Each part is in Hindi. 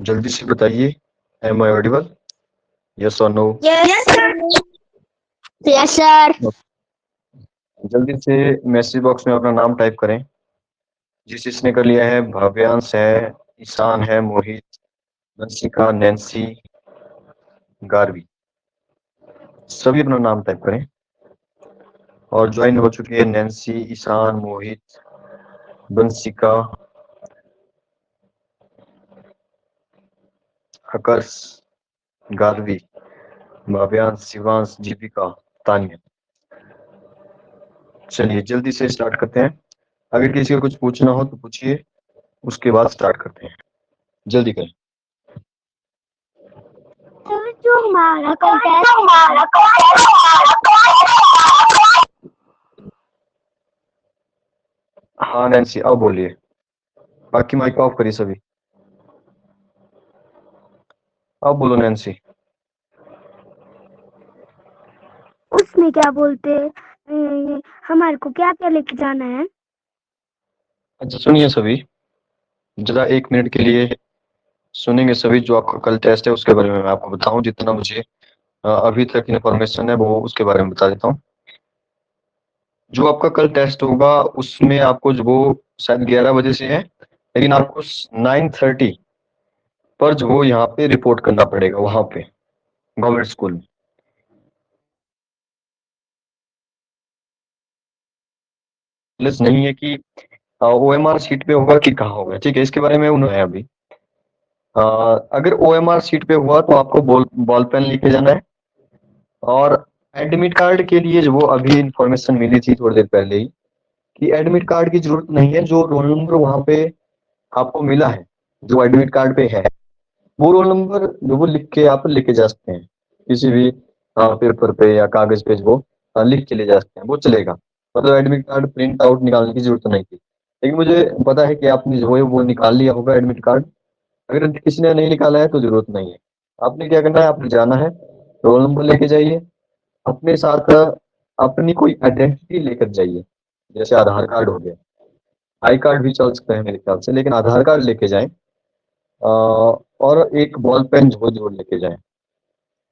जल्दी से बताइए, एम आई ऑडिबल? यस और no? Yes, sir. Yes, sir. जल्दी से मैसेज बॉक्स में अपना नाम टाइप करें। जिसने कर लिया है, भव्यांश है, ईशान है, मोहित, नंसिका, नैन्सी, गार्वी, सभी अपना नाम टाइप करें। और ज्वाइन हो चुके हैं नैन्सी, ईशान, मोहित, बंसिका, आकर्ष, गार्वी, भव्यांश, शिवांश, दीपिका, तानिया। चलिए जल्दी से स्टार्ट करते हैं। अगर किसी को कुछ पूछना हो तो पूछिए, उसके बाद स्टार्ट करते हैं। जल्दी करें। जो हमारा कंटेस्ट हाँ नैन्सी, अब बोलिए। बाकी माइक ऑफ करिए सभी। अब बोलो नैन्सी। उसमें क्या बोलते हमारे को क्या क्या लेके जाना है? अच्छा सुनिए सभी, जरा 1 मिनट के लिए सुनेंगे सभी। जो आपका कल टेस्ट है उसके बारे में मैं आपको बताऊं, जितना मुझे अभी तक इन्फॉर्मेशन है वो उसके बारे में बता देता हूँ। जो आपका कल टेस्ट होगा उसमें आपको जो वो शायद 11 बजे से है, लेकिन आपको 9:30 पर जो वो यहाँ पे रिपोर्ट करना पड़ेगा, वहां पे गवर्नमेंट स्कूल में। प्लस नहीं है कि OMR सीट पे होगा कि कहाँ होगा, ठीक है, इसके बारे में उन्होंने अभी अगर OMR सीट पे हुआ तो आपको बॉल पेन लेके जाना है। और एडमिट कार्ड के लिए जो वो अभी इंफॉर्मेशन मिली थी थोड़ी देर पहले ही, कि एडमिट कार्ड की जरूरत नहीं है। जो रोल नंबर वहां पे आपको मिला है, जो एडमिट कार्ड पे है, वो रोल नंबर जो वो लिख के आप लेके जा सकते हैं किसी भी पेपर पे या कागज पे, जो वो लिख के ले जा सकते हैं, वो चलेगा। मतलब एडमिट कार्ड प्रिंट आउट निकालने की जरूरत नहीं थी। लेकिन मुझे पता है कि आपने जो है वो निकाल लिया होगा एडमिट कार्ड। अगर किसी ने नहीं निकाला है तो जरूरत नहीं है। आपने क्या करना है, आपने जाना है, रोल नंबर लेके जाइए, अपने साथ अपनी कोई आइडेंटिटी लेकर जाइए, जैसे आधार कार्ड हो गया, आई कार्ड भी चल सकता है मेरे ख्याल से, लेकिन आधार कार्ड लेके जाएं। और एक बॉल पेन जो जरूर लेके जाएं,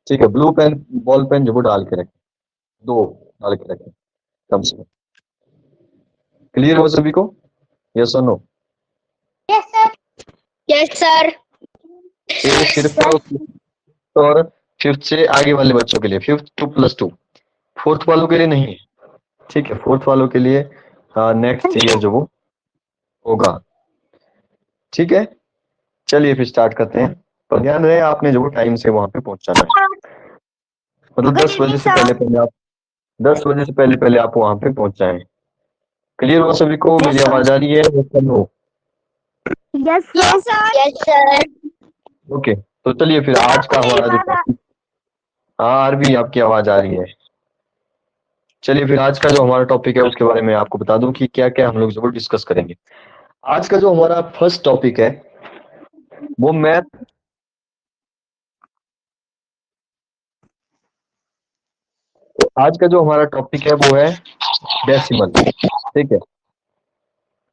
ठीक है, ब्लू पेन, बॉल पेन जो डाल के रखें, 2 डाल के रखें कम से कम। क्लियर हो सभी को? यस और no? Yes sir. Yes sir. ये सिर्फ और फिफ्थ से आगे वाले बच्चों के लिए, 5th to +2, 4th वालों के लिए नहीं है, ठीक है। 4th वालों के लिए नेक्स्ट ईयर जो वो होगा, ठीक है। चलिए फिर स्टार्ट करते हैं, पर ध्यान रहे आपने जो टाइम से वहां पे पहुंचाना है। मतलब 10 बजे से पहले पहले आप 10 बजे से पहले पहले आप वहां पे पहुंच जाएं। क्लियर हो सभी को? मेरी आवाज आ रही है? Yes sir. Yes sir. Okay, तो चलिए फिर आज का हमारा जो टॉपिक, हाँ आरबी आपकी आवाज आ रही है। चलिए फिर आज का जो हमारा टॉपिक है उसके बारे में आपको बता दूं कि क्या क्या हम लोग जरूर डिस्कस करेंगे। आज का जो हमारा फर्स्ट टॉपिक है वो मैथ, आज का जो हमारा टॉपिक है वो है डेसिमल, ठीक है।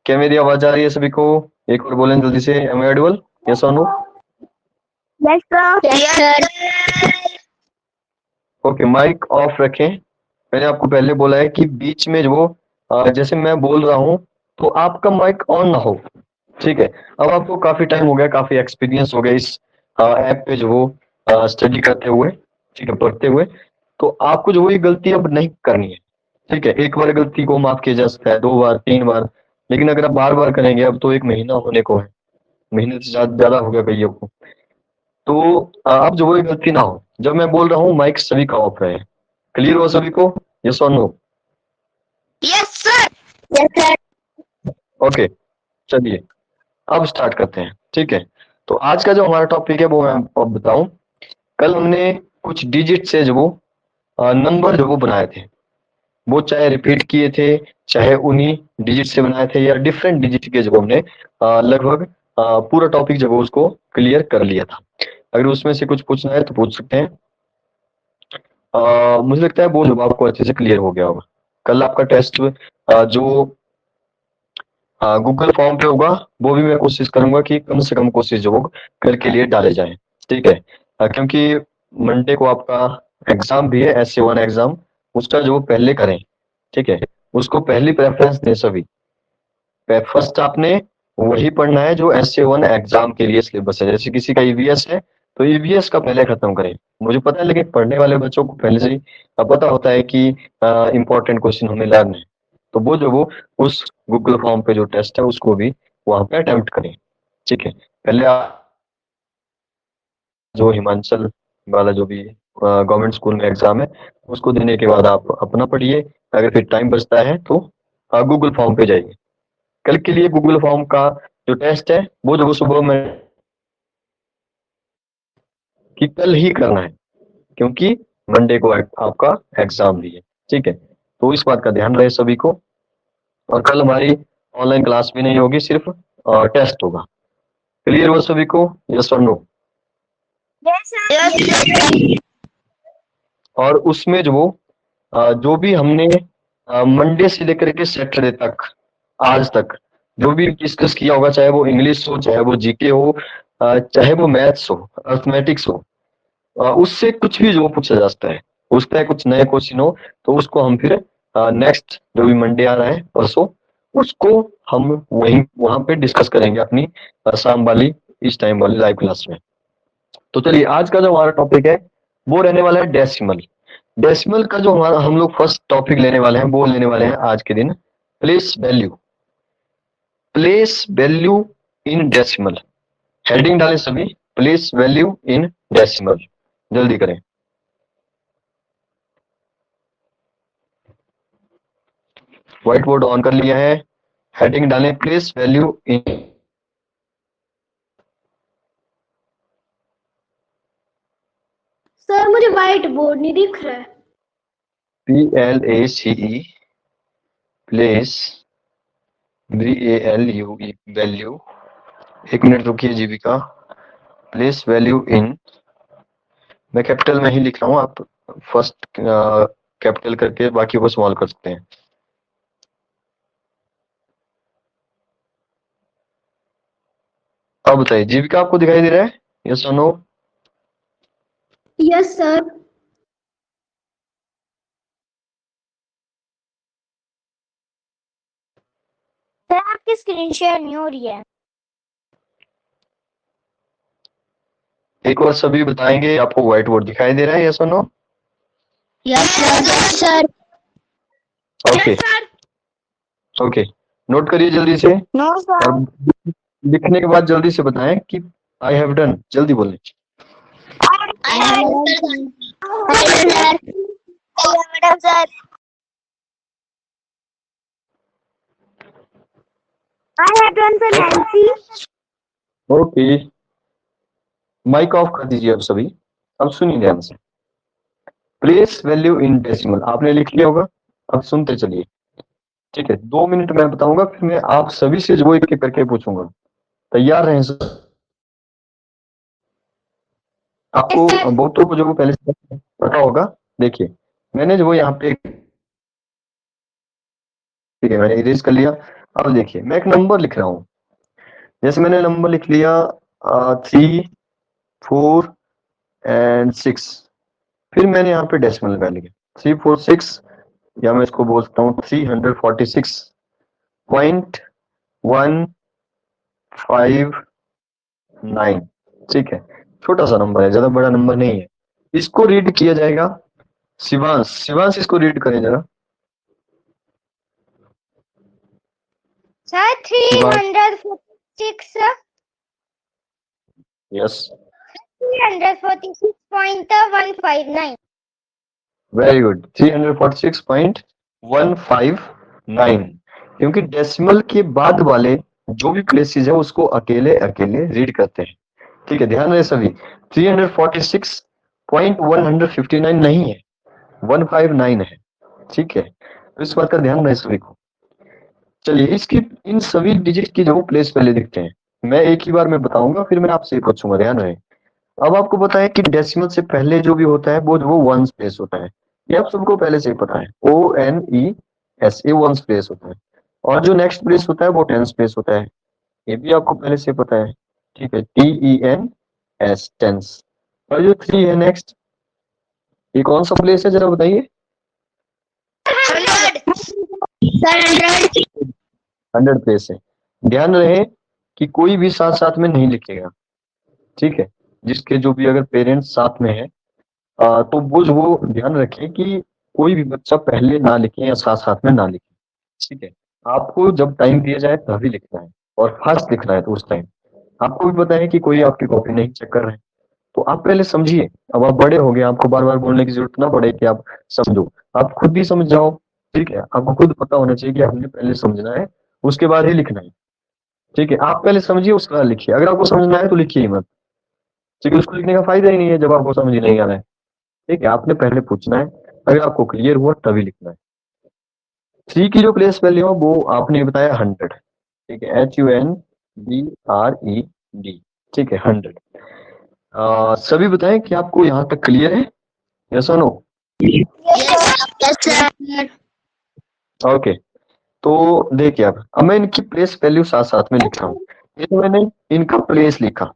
क्या मेरी आवाज आ रही है सभी को? एक और बोलें जल्दी से, एम आई ऑडिबल? यस और no? Yes sir. Yes sir. Okay, mic off रखें। मैंने आपको पहले बोला है कि बीच में जो जैसे मैं बोल रहा हूँ तो आपका माइक ऑन ना हो, ठीक है। अब आपको काफी टाइम हो गया, काफी एक्सपीरियंस हो गया इस ऐप पे जो वो स्टडी करते हुए, ठीक है, पढ़ते हुए। तो आपको जो वो ये गलती अब नहीं करनी है, ठीक है। एक बार गलती को माफ किया जा सकता है, 2 बार, 3 बार, लेकिन अगर आप बार बार करेंगे, अब तो 1 महीना होने को है, महीने से ज्यादा हो गया कईयों को, तो अब जो वो ये गलती ना हो। जब मैं बोल रहा हूँ माइक सभी का ऑफ रहे। क्लियर हो सभी को? यस और no? Yes sir. Yes sir. Okay, चलिए अब स्टार्ट करते हैं, ठीक है। तो आज का जो हमारा टॉपिक है वो मैं आपको बताऊं। कल हमने कुछ डिजिट से जो वो नंबर जो वो बनाए थे, वो चाहे रिपीट किए थे, चाहे उन्हीं डिजिट से बनाए थे, या डिफरेंट डिजिट के जो हमने लगभग पूरा टॉपिक जो वो उसको क्लियर कर लिया था। अगर उसमें से कुछ पूछना है तो पूछ सकते हैं। मुझे लगता है वो जब आपको अच्छे से क्लियर हो गया होगा। कल आपका टेस्ट जो गूगल फॉर्म पे होगा, वो भी मैं कोशिश करूंगा कि कम से कम कोशिश जो हो कल के लिए डाले जाए, ठीक है। क्योंकि मंडे को आपका एग्जाम भी है, SC1 एग्जाम, उसका जो पहले करें, ठीक है, उसको पहली प्रेफरेंस दें सभी। फर्स्ट आपने वही पढ़ना है जो SC1 एग्जाम के लिए सिलेबस है। जैसे किसी का EVS है तो EVS का पहले खत्म करें, मुझे पता है, लेकिन पढ़ने वाले बच्चों को पहले से ही पता होता है कि इंपॉर्टेंट क्वेश्चन हमें लर्न है, तो वो उस गूगल फॉर्म पे जो टेस्ट है उसको भी वहां पे अटेम्प्ट करें, ठीक है। पहले आप जो हिमाचल वाला जो भी गवर्नमेंट स्कूल में एग्जाम है उसको देने के बाद आप अपना पढ़िए। अगर फिर टाइम बचता है तो गूगल फॉर्म पे जाइए। कल के लिए गूगल फॉर्म का जो टेस्ट है वो जो सुबह में कि कल ही करना है, क्योंकि मंडे को आपका एग्जाम भी है, ठीक है। तो इस बात का ध्यान रहे सभी को। और कल हमारी ऑनलाइन क्लास भी नहीं होगी, सिर्फ टेस्ट होगा। क्लियर हुआ सभी को? यस और नो? Yes sir. और उसमें जो भी हमने मंडे से लेकर के सैटरडे तक आज तक जो भी डिस्कस किया होगा, चाहे वो इंग्लिश हो, चाहे वो जीके हो, चाहे वो मैथ्स हो, अर्थमेटिक्स हो, उससे कुछ भी जो पूछा जा सकता है, उसका कुछ नए क्वेश्चन हो तो उसको हम फिर नेक्स्ट जो भी मंडे आ रहा है परसों, उसको हम वहां पे डिस्कस करेंगे अपनी शाम वाली इस टाइम वाली लाइव क्लास में। तो चलिए आज का जो हमारा टॉपिक है वो रहने वाला है डेसिमल। डेसिमल का जो हमारा हम लोग फर्स्ट टॉपिक लेने वाले हैं वो लेने वाले हैं आज के दिन place value. Place value in decimal. Heading डालें सभी, प्लेस वैल्यू इन डेसिमल। जल्दी करें। व्हाइट बोर्ड ऑन कर लिया है, हेडिंग डालें प्लेस वैल्यू इन। सर मुझे व्हाइट बोर्ड नहीं दिख रहा है। PLACE place, VALUE value. एक मिनट रुकिए जीविका। प्लेस वैल्यू इन, मैं कैपिटल में ही लिख रहा हूँ, आप फर्स्ट कैपिटल करके बाकी को स्मॉल कर सकते हैं। अब बताइए जीविका, आपको दिखाई दे रहा है? यस और नो? Yes sir. सर आपकी स्क्रीन शेयर नहीं हो रही है। एक बार सभी बताएंगे आपको व्हाइट बोर्ड दिखाई दे रहा है? यस और no? Yes sir. Okay okay, note करिए जल्दी से। No sir. और लिखने के बाद जल्दी से बताएं कि आई हैव डन। जल्दी बोलें। I have done sir. I have done sir Nancy. Okay, mic off कर दीजिए अब सभी। अब सुनिए ध्यान से। प्लेस वैल्यू इन डेसिमल आपने लिख लिया होगा, अब सुनते चलिए, ठीक है। 2 मिनट मैं बताऊंगा, फिर मैं आप सभी से जो एक एक करके पूछूंगा। तैयार रहें सब? आपको बहुतों को जो पहले से पता होगा। देखिए मैंने जो यहाँ पे, ठीक है, मैंने इरेज कर लिया। अब देखिए मैं एक नंबर लिख रहा हूँ, जैसे मैंने नंबर लिख लिया 3, 4 एंड 6, फिर मैंने यहाँ पे डेसिमल लगा लिया 3, 4, 6, या मैं इसको बोलता हूँ 346.159, ठीक है। छोटा सा नंबर है, ज्यादा बड़ा नंबर नहीं है। इसको रीड किया जाएगा। शिवांश, शिवांश इसको रीड करें जरा। Sir 346 yes, 346.159. Very good, 346.159। क्योंकि डेसिमल के बाद वाले जो भी प्लेसेस है उसको अकेले अकेले रीड करते हैं, ठीक है। ध्यान रहे सभी, 346.159 नहीं है, 159 है, ठीक है। तो इस बात का ध्यान रहे सभी को। चलिए इसकी इन सभी डिजिट की जो प्लेस पहले दिखते हैं, मैं एक ही बार में बताऊंगा, फिर मैं आपसे पूछूंगा, ध्यान रहे। अब आपको पता है कि डेसिमल से पहले जो भी होता है वो वंस प्लेस होता है, ये आप सबको पहले से ही पता है। ONES, ये वंस प्लेस होता है। और जो नेक्स्ट प्लेस होता है वो टेंस प्लेस होता है, ये भी आपको पहले से पता है, ठीक है, TENS टेंस। और जो 3 है नेक्स्ट, ये कौन सा प्लेस है जरा बताइए? 100 प्लेस है। ध्यान रहे कि कोई भी साथ साथ में नहीं लिखेगा, ठीक है, जिसके जो भी अगर पेरेंट्स साथ में है तो वो ध्यान रखें कि कोई भी बच्चा पहले ना लिखे या साथ साथ में ना लिखे, ठीक है। आपको जब टाइम दिया जाए तभी लिखना है और फास्ट लिखना है, तो उस टाइम आपको भी पता है कि कोई आपकी कॉपी नहीं चेक कर रहे हैं, तो आप पहले समझिए। अब आप बड़े हो गए, आपको बार बार बोलने की जरूरत ना पड़े कि आप समझो, आप खुद भी समझ जाओ, ठीक है। आपको खुद पता होना चाहिए कि आपने पहले समझना है, उसके बाद ही लिखना है, ठीक है। आप पहले समझिए, उसके बाद लिखिए। अगर आपको समझना है तो लिखिए ही मत, ठीक है, उसको लिखने का फायदा ही नहीं है जब आपको समझ ही नहीं आ रहा है, ठीक है। आपने पहले पूछना है, अगर आपको क्लियर हुआ तभी लिखना है। 3 की जो प्लेस वैल्यू है वो आपने बताया 100, ठीक है, HUNDRED, ठीक है, 100। सभी बताएं कि आपको यहाँ तक क्लियर है, यस और नो? ओके, तो देखिए अब मैं इनकी प्लेस वैल्यू साथ साथ में लिख रहा हूँ। ये तो मैंने इनका प्लेस लिखा,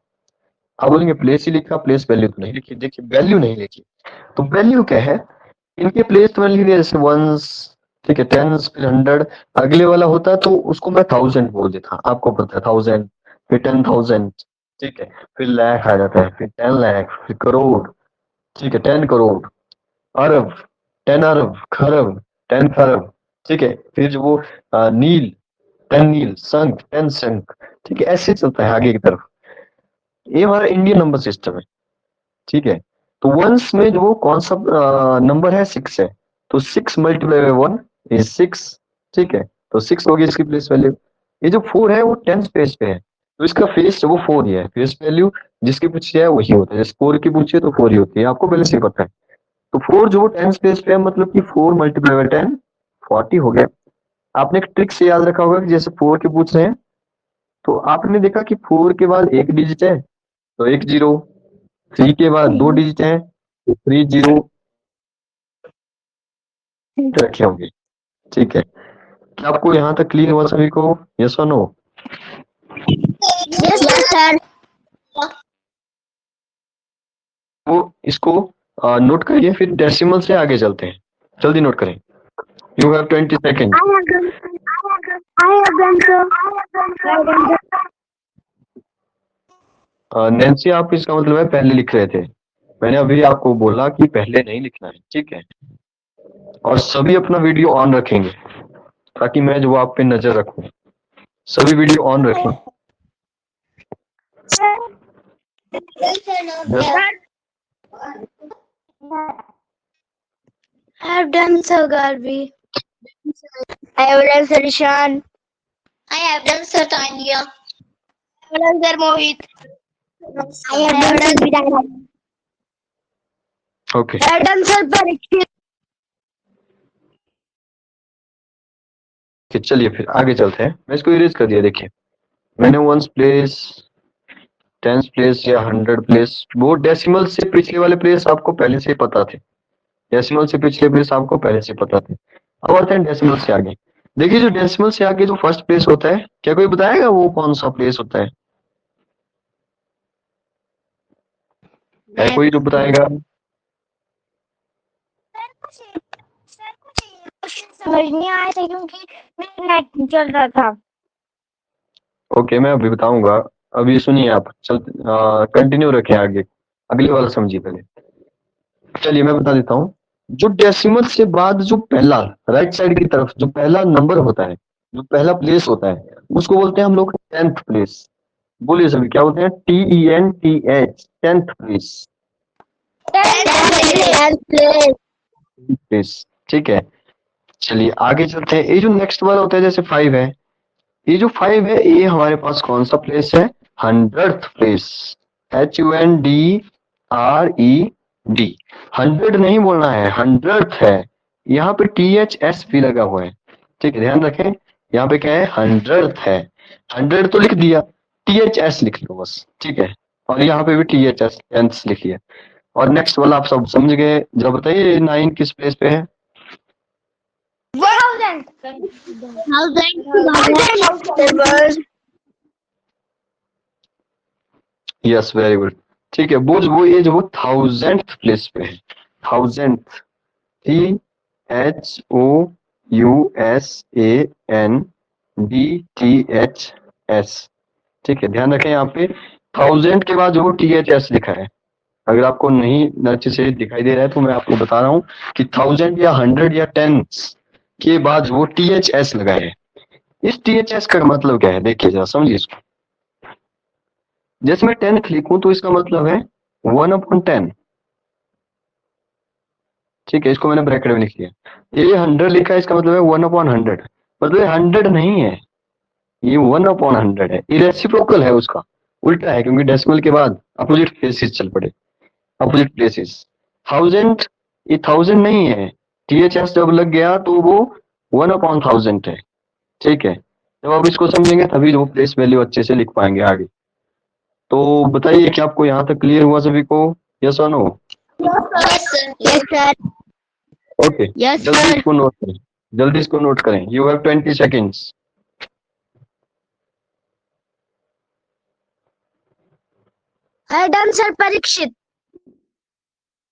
आप बोलेंगे प्लेस ही लिखा, प्लेस वैल्यू तो नहीं लिखी। देखिए वैल्यू नहीं लिखी, तो वैल्यू क्या है, इनके प्लेस तो मैंने लिख दिया, जैसे वंस, ठीक है, टेंस, फिर 100। अगले वाला होता तो उसको मैं 1000 बोल देता, आपको पता है 1000, फिर 10,000, ठीक है, फिर लाख आ जाता है, फिर 10 लाख, फिर करोड़, ठीक है, 10 करोड़, अरब, 10 अरब, खरब, 10 खरब, ठीक है, फिर जो वो नील, 10 नील, संख, 10 संख, ठीक है, ऐसे चलता है आगे की तरफ। ये हमारा इंडियन नंबर सिस्टम है, ठीक है। तो वंस में जो कौन सा नंबर है, 6 है, तो 6 मल्टीप्लाई बाय 1 इज 6, ठीक है, तो 6 होगी इसकी प्लेस वैल्यू। ये जो 4 है वो 10 पेज पे है, तो इसका फेस वो 4 ही है, फेस वैल्यू जिसकी पूछी है वही होता है, जैसे 4 की पूछी है तो 4 ही होती है, आपको पहले से ही पता है। तो 4 जो 10 पेज पे है, मतलब कि 4 मल्टीप्लाई बाय 10 40 हो गया। आपने एक ट्रिक से याद रखा होगा कि जैसे 4 के पूछ रहे हैं, तो आपने देखा कि 4 के बाद एक डिजिट है तो एक जीरो, 3 के बाद 2 डिजिट है तो 3 जीरो रखे होंगे, ठीक है। क्या आपको यहाँ तक क्लियर हुआ सभी को, यस और नो? वो इसको नोट करिए, फिर डेसिमल से आगे चलते हैं, जल्दी नोट करें। You have 20 second. नैन्सी, आप इसका मतलब है पहले लिख रहे थे, मैंने अभी आपको बोला कि पहले नहीं लिखना है, ठीक है। और सभी अपना वीडियो ऑन रखेंगे ताकि मैं जो आप पे नजर रखूं, सभी वीडियो ऑन रखें। I have done Sir Garvey. I have done Sir Ishan. I have done Sir Tanya. I have done Sir Mohit. I have done Sir Vidya. Okay, I have done Sir Parikshit. चलिए फिर आगे चलते हैं। मैं इसको इरेज कर दिया, देखिए मैंने वंस प्लेस, टेंस प्लेस या 100 प्लेस, वो डेसिमल से पिछले वाले प्लेस आपको पहले से ही पता थे, डेसिमल से पिछले प्लेस आपको पहले से पता थे। अब आते हैं डेसिमल से आगे। देखिए जो डेसिमल से आगे जो फर्स्ट प्लेस होता है, क्या कोई बताएगा वो कौन सा प्लेस होता है? कोई जो बताएगा? समझ नहीं आया था क्योंकि मेरा नेट चल रहा था। ओके, मैं अभी बताऊंगा, अभी सुनिए आप, चल कंटिन्यू रखें आगे, अगले वाला समझिए पहले। चलिए मैं बता देता हूँ, जो डेसिमल से बाद जो पहला राइट साइड की तरफ जो पहला नंबर होता है, जो पहला प्लेस होता है, उसको बोलते हैं हम लोग 10th प्लेस। बोलिए सभी, क्या बोलते हैं? TENTH, 10th प्लेस, प्लेस, ठीक है। चलिए आगे चलते हैं। ये जो नेक्स्ट वाला होता है, जैसे 5 है, ये जो 5 है ये हमारे पास कौन सा प्लेस है? 100th place, HUNDRED। 100 नहीं बोलना है, 100th है, यहाँ पे THS भी लगा हुआ है, ठीक है, ध्यान रखें। यहाँ पे क्या है? 100th है, 100 तो लिख दिया, THS लिख लो बस, ठीक है। और यहाँ पे भी THS 10th लिखिए। और नेक्स्ट वाला आप सब समझ गए। जब बताइए 9 किस प्लेस पे है? 1000. Yes, very good. ठीक है, वो ये जो 1000th प्लेस पे है, 1000th, THOUSANDTHS। ठीक है, ध्यान रखें यहाँ पे 1000 के बाद जो THS लिखा है। अगर आपको नहीं अच्छे से दिखाई दे रहा है तो मैं आपको बता रहा हूँ कि 1000 या 100 या 10 के बाद वो THS लगा है। इस THS का मतलब क्या है, देखिए जरा समझिए इसको। जैसे मैं 10th लिखूं तो इसका मतलब है 1/10। ठीक है, इसको मैंने ब्रैकेट में लिख दिया। ये 100 लिखा है, इसका मतलब है 1/100। मतलब ये 100 नहीं है, ये 1/100 है। ये रेसिप्रोकल है, उसका उल्टा है, क्योंकि डेसिमल के बाद अपोजिट प्लेसेस चल पड़े, अपोजिट प्लेसेस। 1000 ये 1000 नहीं है, THS जब लग गया तो वो 1/1000 है। ठीक है, जब आप इसको समझेंगे तभी वो प्लेस वैल्यू अच्छे से लिख पाएंगे आगे। तो बताइए कि आपको यहाँ तक क्लियर हुआ सभी को, यस और no? Yes, sir. Okay, Yes, जल्दी sir. इसको नोट करें, जल्दी इसको नोट करें। You have 20 seconds. है डन सर परीक्षित।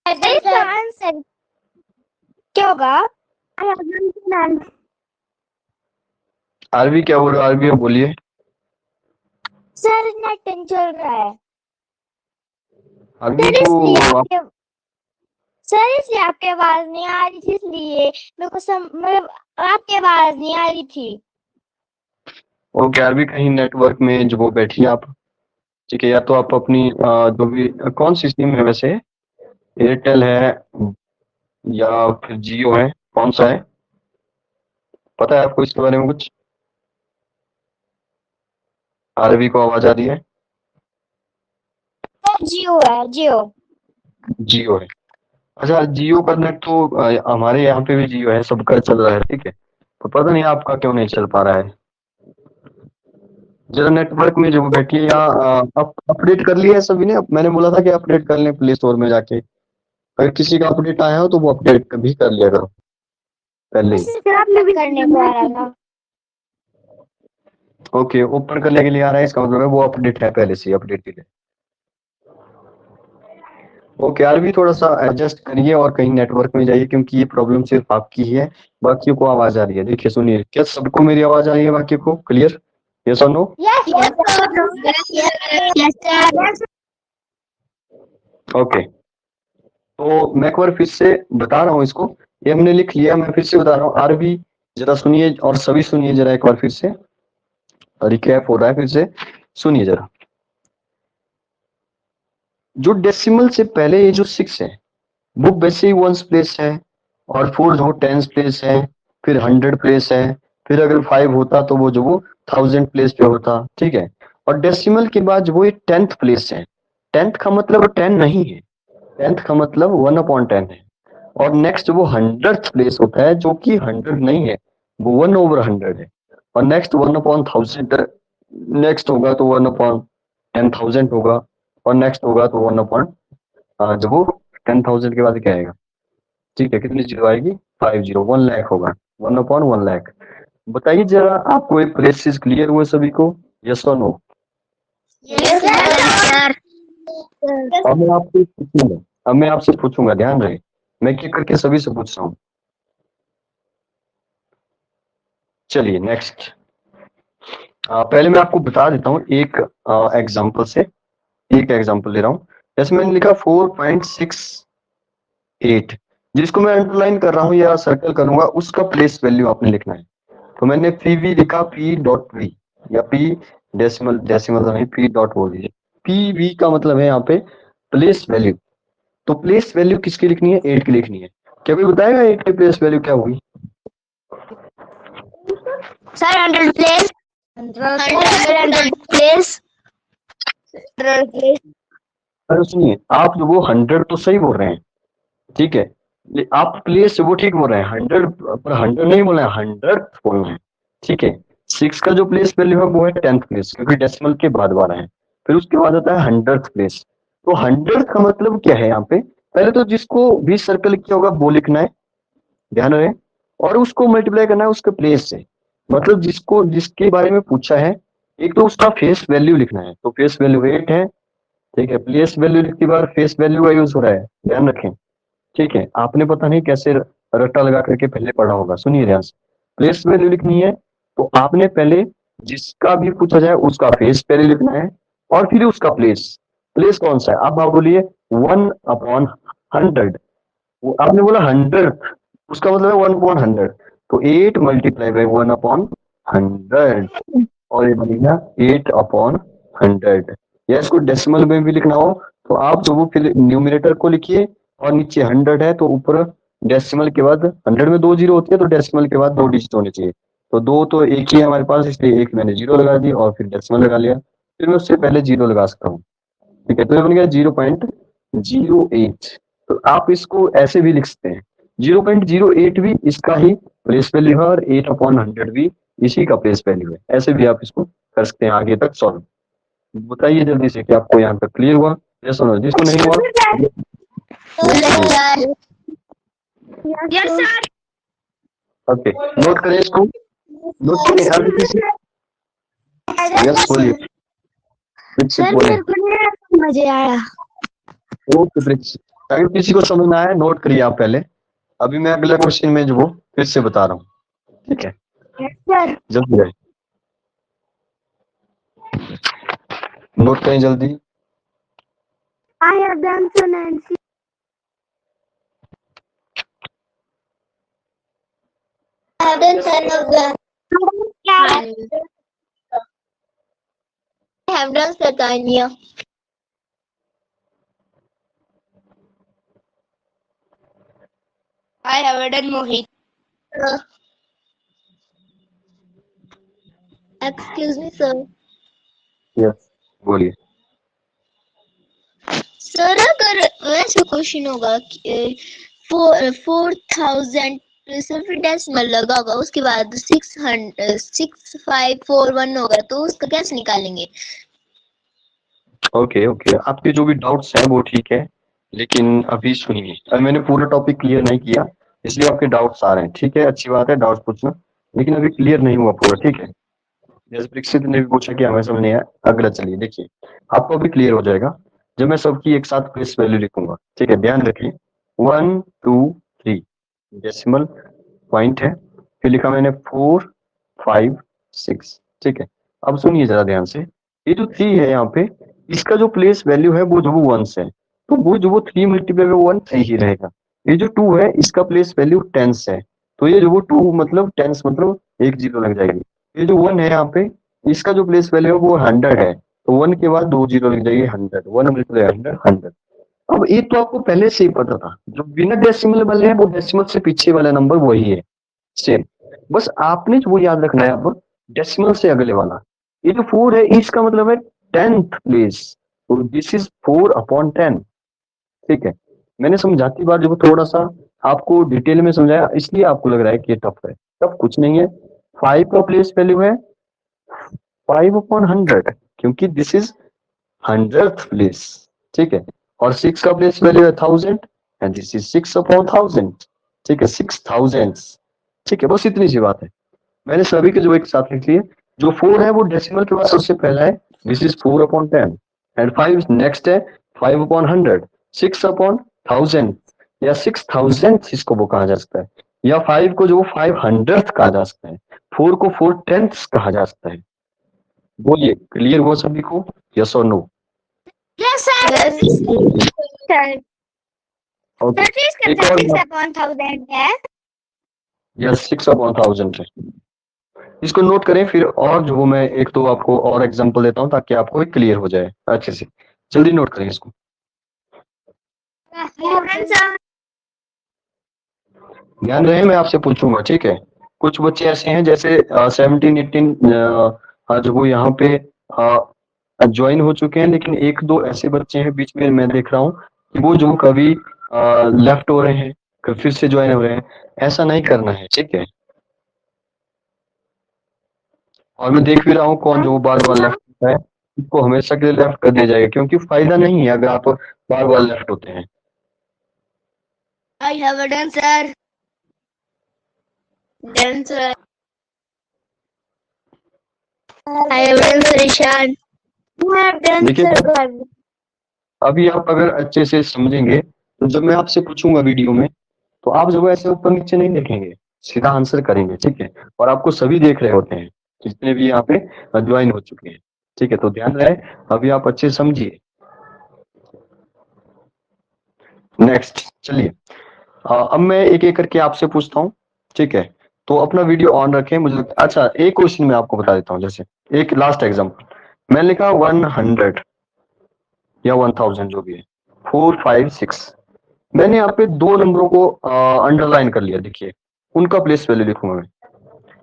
इसका आंसर क्या होगा? आरबी क्या बोल रहा है? आरबी बोलिए। सर नेट चल रहा है आरबी सर, को इसलिए आप सर इसलिए आपकी आवाज नहीं आ रही थी, इसलिए मेरे को मतलब आपकी आवाज नहीं आ रही थी। ओके, आरबी कहीं नेटवर्क में जो वो बैठी है आप। ठीक है, या तो आप अपनी जो भी कौन सी सिम है वैसे, एयरटेल है या फिर जियो है, कौन सा है, पता है आपको इसके बारे में कुछ? आरबी को आवाज आ रही है? जियो है, जियो। जियो है। अच्छा, जियो का नेट तो हमारे यहाँ पे भी जियो है, सबका चल रहा है। ठीक है, तो पता नहीं आपका क्यों नहीं चल पा रहा है। जरा नेटवर्क में जो बैठी है, या अपडेट कर लिया है सभी ने? मैंने बोला था कि अपडेट कर लें प्ले स्टोर में जाके। अगर किसी का अपडेट आया हो तो वो अपडेट भी कर लिया करो पहले ही। करने को आ रहा था। ओके, ओपन करने के लिए आ रहा है, इसका मतलब है वो अपडेट है पहले से, अपडेट के लिए। ओके, यार भी थोड़ा सा एडजस्ट करिए और कहीं नेटवर्क में जाइए, क्योंकि ये प्रॉब्लम सिर्फ आपकी ही है, बाकियों को आवाज आ रही है। देखिए सुनिए, क्या सबको मेरी आवाज आ रही है बाकी को क्लियर, यस और नो? ओके, तो मैं एक बार फिर से बता रहा हूँ इसको, ये हमने लिख लिया, मैं फिर से बता रहा हूँ। आरबी जरा सुनिए, और सभी सुनिए जरा एक बार फिर से, रिकैप हो रहा है, फिर से सुनिए जरा। जो डेसिमल से पहले ये जो 6 है वो वैसे ही 1s प्लेस है, और 4 जो 10s प्लेस है, फिर 100 प्लेस है, फिर अगर 5 होता तो वो जो वो 1000 प्लेस पे होता। ठीक है, और डेसिमल के बाद जो वो 10th प्लेस है, 10th का मतलब 10 नहीं है, 10th का मतलब 1/10 है। और नेक्स्ट वो 100th प्लेस होता है, जो कि 100 नहीं है, वो 1/100 है। और नेक्स्ट 1/1000, नेक्स्ट होगा तो 1/10,000 होगा, और नेक्स्ट होगा तो 1/, जब वो 10,000 के बाद क्या आएगा? ठीक है, कितनी जीरो आएगी? 50, 1 लाख होगा, 1/1 लाख। बताइए जरा, आपको ये प्लेसेस क्लियर हुए सभी को, यस और नो? Yes, sir. अब मैं आपसे पूछूंगा, अब मैं आपसे पूछूंगा, ध्यान रहे, मैं क्या करके सभी से पूछ रहा हूँ। चलिए नेक्स्ट, पहले मैं आपको बता देता हूँ एक एग्जांपल से, एक एग्जांपल ले रहा हूँ। जैसे मैंने लिखा 4.68, जिसको मैं अंडरलाइन कर रहा हूँ या सर्कल करूंगा, उसका प्लेस वैल्यू आपने लिखना है। तो मैंने पी लिखा, P.V, या P डेसिमल, डेसिमल नहीं, P. बोल दीजिए। PV का मतलब है यहाँ पे प्लेस वैल्यू। तो प्लेस वैल्यू किसकी लिखनी है? 8 की लिखनी है। क्या कोई बताएगा 8 की प्लेस वैल्यू क्या होगी? Sir 100 place, 100 place, 100 place. अरे सुनिए, आप जो वो 100 तो सही बोल रहे हैं, ठीक है, आप प्लेस वो ठीक बोल रहे हैं, 100 पर 100 नहीं बोल रहे हैं, 100 बोल रहे हैं। ठीक है, 6 का जो प्लेस वैल्यू है वो है 10th प्लेस, क्योंकि डेसिमल के बाद वाला है। फिर उसके बाद आता है 100th प्लेस। तो 100 का मतलब क्या है यहाँ पे? पहले तो जिसको भी सर्कल किया होगा वो लिखना है, ध्यान रहे। और उसको मल्टीप्लाई करना है उसके प्लेस से, मतलब जिसके बारे में पूछा है एक तो उसका फेस वैल्यू लिखना है, तो फेस वैल्यू 8 है, ठीक है। प्लेस वैल्यू लिखते बार फेस वैल्यू का यूज हो रहा है, ध्यान रखें, ठीक है। आपने पता नहीं कैसे रट्टा लगा करके पहले पढ़ा होगा, सुनिए ध्यान से। प्लेस वैल्यू लिखनी है तो आपने पहले जिसका भी पूछा जाए उसका फेस पहले लिखना है और फिर उसका प्लेस। प्लेस कौन सा है, अब आप बोलिए 1/100, वो आपने बोला 100, उसका मतलब है 1/100, तो 8 मल्टीप्लाई बाई 1/100 और ये बनेगा 8/100। या इसको डेसिमल में भी लिखना हो तो आप जो वो फिर न्यूमरेटर को लिखिए और नीचे 100 है तो ऊपर डेसिमल के बाद 100 में 2 जीरो होती है तो डेसिमल के बाद 2 डिजिट होने चाहिए, तो 2 तो एक ही है हमारे पास इसलिए एक मैंने जीरो लगा दी और फिर डेसिमल लगा लिया, फिर मैं उससे पहले जीरो लगा सकता हूँ, ठीक है। तो ये बन गया 0.08। तो आप इसको ऐसे भी लिख सकते हैं, 0.08 भी इसका ही प्लेस वैल्यू है और 8/100 भी इसी का प्लेस वैल्यू है, ऐसे भी आप इसको कर सकते हैं आगे तक सॉल्व। बताइए जल्दी से कि आपको यहाँ तक क्लियर हुआ, यस और नो, जिसको नहीं हुआ यस सर। ओके नोट करें इसको, नोट करें हर किसी, यस बोलिए, पृथ्वी सर बोले, मेरे को नहीं समझ आया। ओके पृथ्वी, अगर किसी को समझ में आया नोट करिए आप पहले, अभी मैं अगला क्वेश्चन में जो वो फिर से बता रहा हूँ, ठीक है, सर जल्दी जाए, नोट करें जल्दी। I have done so, Nancy. I have done son of the. I have done Satania. I have done Mohit. Excuse me, sir. Yes बोलिए। सर अगर वैसे क्वेश्चन होगा कि 4000 सिर्फ डेसिमल लगा होगा उसके बाद 6541 होगा तो उसका कैसे निकालेंगे? ओके ओके, आपके जो भी डाउट्स हैं वो ठीक है, लेकिन अभी सुनिए, अभी मैंने पूरा टॉपिक क्लियर नहीं किया इसलिए आपके डाउट्स आ रहे हैं, ठीक है, अच्छी बात है डाउट्स पूछना, लेकिन अभी क्लियर नहीं हुआ पूरा, ठीक है। जैसे परीक्षित ने भी पूछा कि हमें समझ नहीं आया, अगला चलिए देखिए, आपको अभी क्लियर हो जाएगा जब मैं सबकी एक साथ प्लेस वैल्यू लिखूंगा, ठीक है। ध्यान रखिए 1 2 3 डेसिमल पॉइंट है, फिर लिखा मैंने 4 5 6, ठीक है। अब सुनिए जरा ध्यान से, ये जो 3 है यहाँ पे इसका जो प्लेस वैल्यू है वो जो वो 1 है, तो वो जो वो 3 मल्टीप्लाई बाई 1 सही ही रहेगा। ये जो 2 है इसका प्लेस वैल्यू 10 है, तो ये जो वो 2 मतलब 10 मतलब एक जीरो लग जाएगी। ये जो 1 है यहाँ पे इसका जो प्लेस वैल्यू है वो 100 है, तो 1 के बाद 2 जीरो लग जाएगी 100, 1 मल्टीप्लाई 100 100। अब ये तो आपको पहले से ही पता था, जो बिना डेसिमल वाले हैं वो डेसिमल से पीछे वाला नंबर वही है सेम, बस आपने वो याद रखना है अब डेसिमल से अगले वाला। ये जो 4 है इसका मतलब है 10th प्लेस, तो दिस इज 4/10, ठीक है। मैंने समझाती बार जब थोड़ा सा आपको डिटेल में समझाया इसलिए आपको लग रहा है कि ये टफ है, टफ कुछ नहीं है। 5 का प्लेस वैल्यू है 5/100 क्योंकि दिस इज 100th प्लेस, ठीक है। और 6 का प्लेस वैल्यू है 1000 एंड दिस इज 6/1000, ठीक है, 6000, ठीक है, बस इतनी सी बात है। मैंने सभी के जो एक साथ लिख लिए, जो 4 है वो डेसिमल के बाद सबसे पहला है, दिस इज 4/10 एंड 5 नेक्स्ट है 5/100, 6/1000 या 6000 इसको वो कहा जा सकता है, या 5 को जो 500th कहा जा सकता है, 4 को 4/10 कहा जा सकता है। बोलिए क्लियर हुआ सभी को, यस और no? Yes, sir. Sir, okay sir, please एक consider और 6/1000 है। यस 6/1000 है, इसको नोट करें, फिर और जो मैं एक तो आपको और एग्जांपल देता हूं ताकि आपको क्लियर हो जाए अच्छे से, जल्दी नोट करें इसको। ध्यान रहे मैं आपसे पूछूंगा, ठीक है। कुछ बच्चे ऐसे हैं जैसे 17 18 जो वो यहाँ पे ज्वाइन हो चुके हैं, लेकिन एक दो ऐसे बच्चे हैं बीच में मैं देख रहा हूँ कि वो जो कभी लेफ्ट हो रहे हैं कभी फिर से ज्वाइन हो रहे हैं, ऐसा नहीं करना है, ठीक है। और मैं देख भी रहा हूँ कौन जो बार बार लेफ्ट होता है इसको हमेशा के लिए लेफ्ट कर दिया जाएगा, क्योंकि फायदा नहीं है अगर आप बार बार लेफ्ट होते हैं। I have done, sir. Done, sir. I have done, sir, Ishan. You have done, देखिए sir, Bharvi. अभी आप अगर अच्छे से समझेंगे तो जब मैं आपसे पूछूंगा वीडियो में तो आप जब ऐसे ऊपर नीचे नहीं देखेंगे, सीधा आंसर करेंगे, ठीक है। और आपको सभी देख रहे होते हैं जितने भी यहाँ पे ज्वाइन हो चुके हैं, ठीक है। तो ध्यान रहे, अभी आप अच्छे से समझिए। नेक्स्ट चलिए, अब मैं एक एक करके आपसे पूछता हूँ, ठीक है। तो अपना वीडियो ऑन रखें। अच्छा, एक क्वेश्चन मैं आपको बता देता हूँ। जैसे एक लास्ट एग्जांपल मैंने लिखा 100 या 1000 जो भी है, 456। मैंने यहाँ पे दो नंबरों को अंडरलाइन कर लिया। देखिए उनका प्लेस वैल्यू लिखूंगा मैं।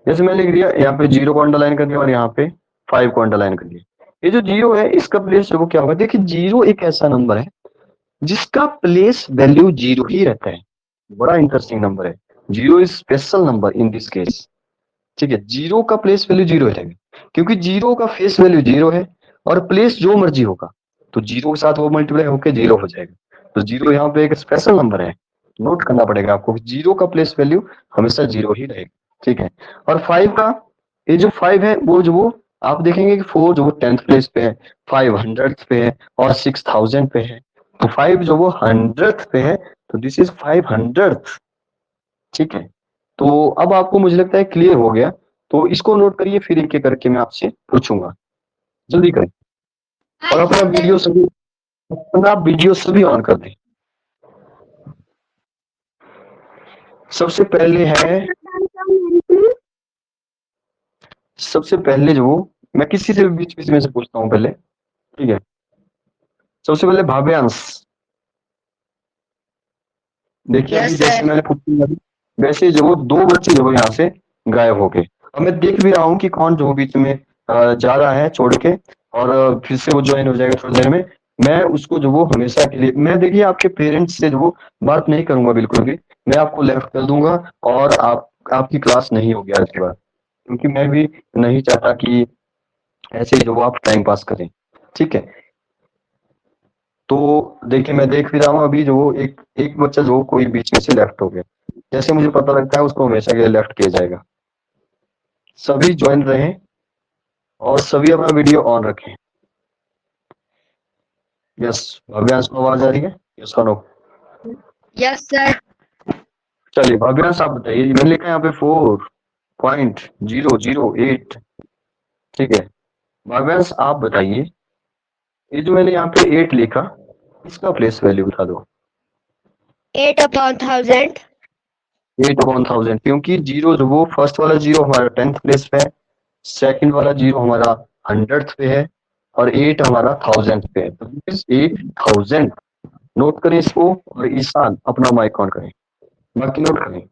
जैसे मैंने लिख दिया यहाँ पे 0 को अंडरलाइन कर दिया और यहाँ पे 5 को अंडरलाइन कर दिया। ये जो 0 है इसका प्लेस वो क्या होगा? देखिए 0 एक ऐसा नंबर है जिसका प्लेस वैल्यू 0 ही रहता है। बड़ा इंटरेस्टिंग नंबर है। 0 is special number in this case, ठीक है। 0 का प्लेस वैल्यू 0 रहेगा क्योंकि 0 का फेस वैल्यू 0 है और प्लेस जो मर्जी होगा तो 0 के साथ वो मल्टीप्लाई होकर 0 हो जाएगा। तो 0 यहाँ पे एक स्पेशल नंबर है, नोट करना पड़ेगा आपको। 0 का प्लेस वैल्यू हमेशा 0 ही रहेगा, ठीक है। और 5 का, ये जो 5 है वो आप देखेंगे कि 4 जो 10th प्लेस पे है, 500th पे है और 6000 पे है। तो 5 जो वो 100th पे है, तो दिस इज 500th, ठीक है। तो अब आपको मुझे लगता है क्लियर हो गया। तो इसको नोट करिए, फिर एक एक करके मैं आपसे पूछूंगा। जल्दी करें और I have done. अपना वीडियो सभी ऑन कर दें। सबसे पहले है, सबसे पहले जो मैं किसी से भी बीच बीच में से पूछता हूँ पहले, ठीक है। सबसे पहले भाव्यांश। देखिए अभी Yes, जैसे sir. मैंने पूछा वैसे जो वो दो बच्चे जो यहाँ से गायब हो गए। अब मैं देख भी रहा हूँ कि कौन जो बीच में जा रहा है छोड़ के, और फिर से वो ज्वाइन हो जाएगा थोड़ी देर में। मैं उसको जो वो हमेशा के लिए, मैं देखिए आपके पेरेंट्स से जो वो बात नहीं करूंगा बिल्कुल भी। मैं आपको लेफ्ट कर दूंगा और आपकी क्लास नहीं होगी आज के बाद, क्योंकि मैं भी नहीं चाहता कि ऐसे ही जो वो आप टाइम पास करें, ठीक है। तो देखिए मैं देख भी रहा हूँ अभी जो वो एक एक बच्चा जो कोई बीच में से लेफ्ट हो गया। जैसे मुझे पता लगता है उसको हमेशा के लिए लेफ्ट किया जाएगा। सभी ज्वाइन रहें और सभी अपना वीडियो ऑन रखें। यस, भव्यांश को आवाज आ रही है? यस और नो? Yes, sir. चलिए भव्यांश आप बताइए। मैंने लिखा है यहाँ पे 4.008, ठीक है। भव्यांश आप बताइए, ये जो मैंने यहाँ पे 8 लिखा इसका प्लेस वैल्यू बता दो। 8 upon 1000. 8/1000, क्योंकि जीरो जो वो फर्स्ट वाला जीरो हमारा 10th प्लेस पे है, सेकंड वाला जीरो हमारा 100th पे है और 8 हमारा 1000th पे है। तो 8000। नोट करें इसको और ईशान अपना माइक ऑन करें, बाकी नोट करें।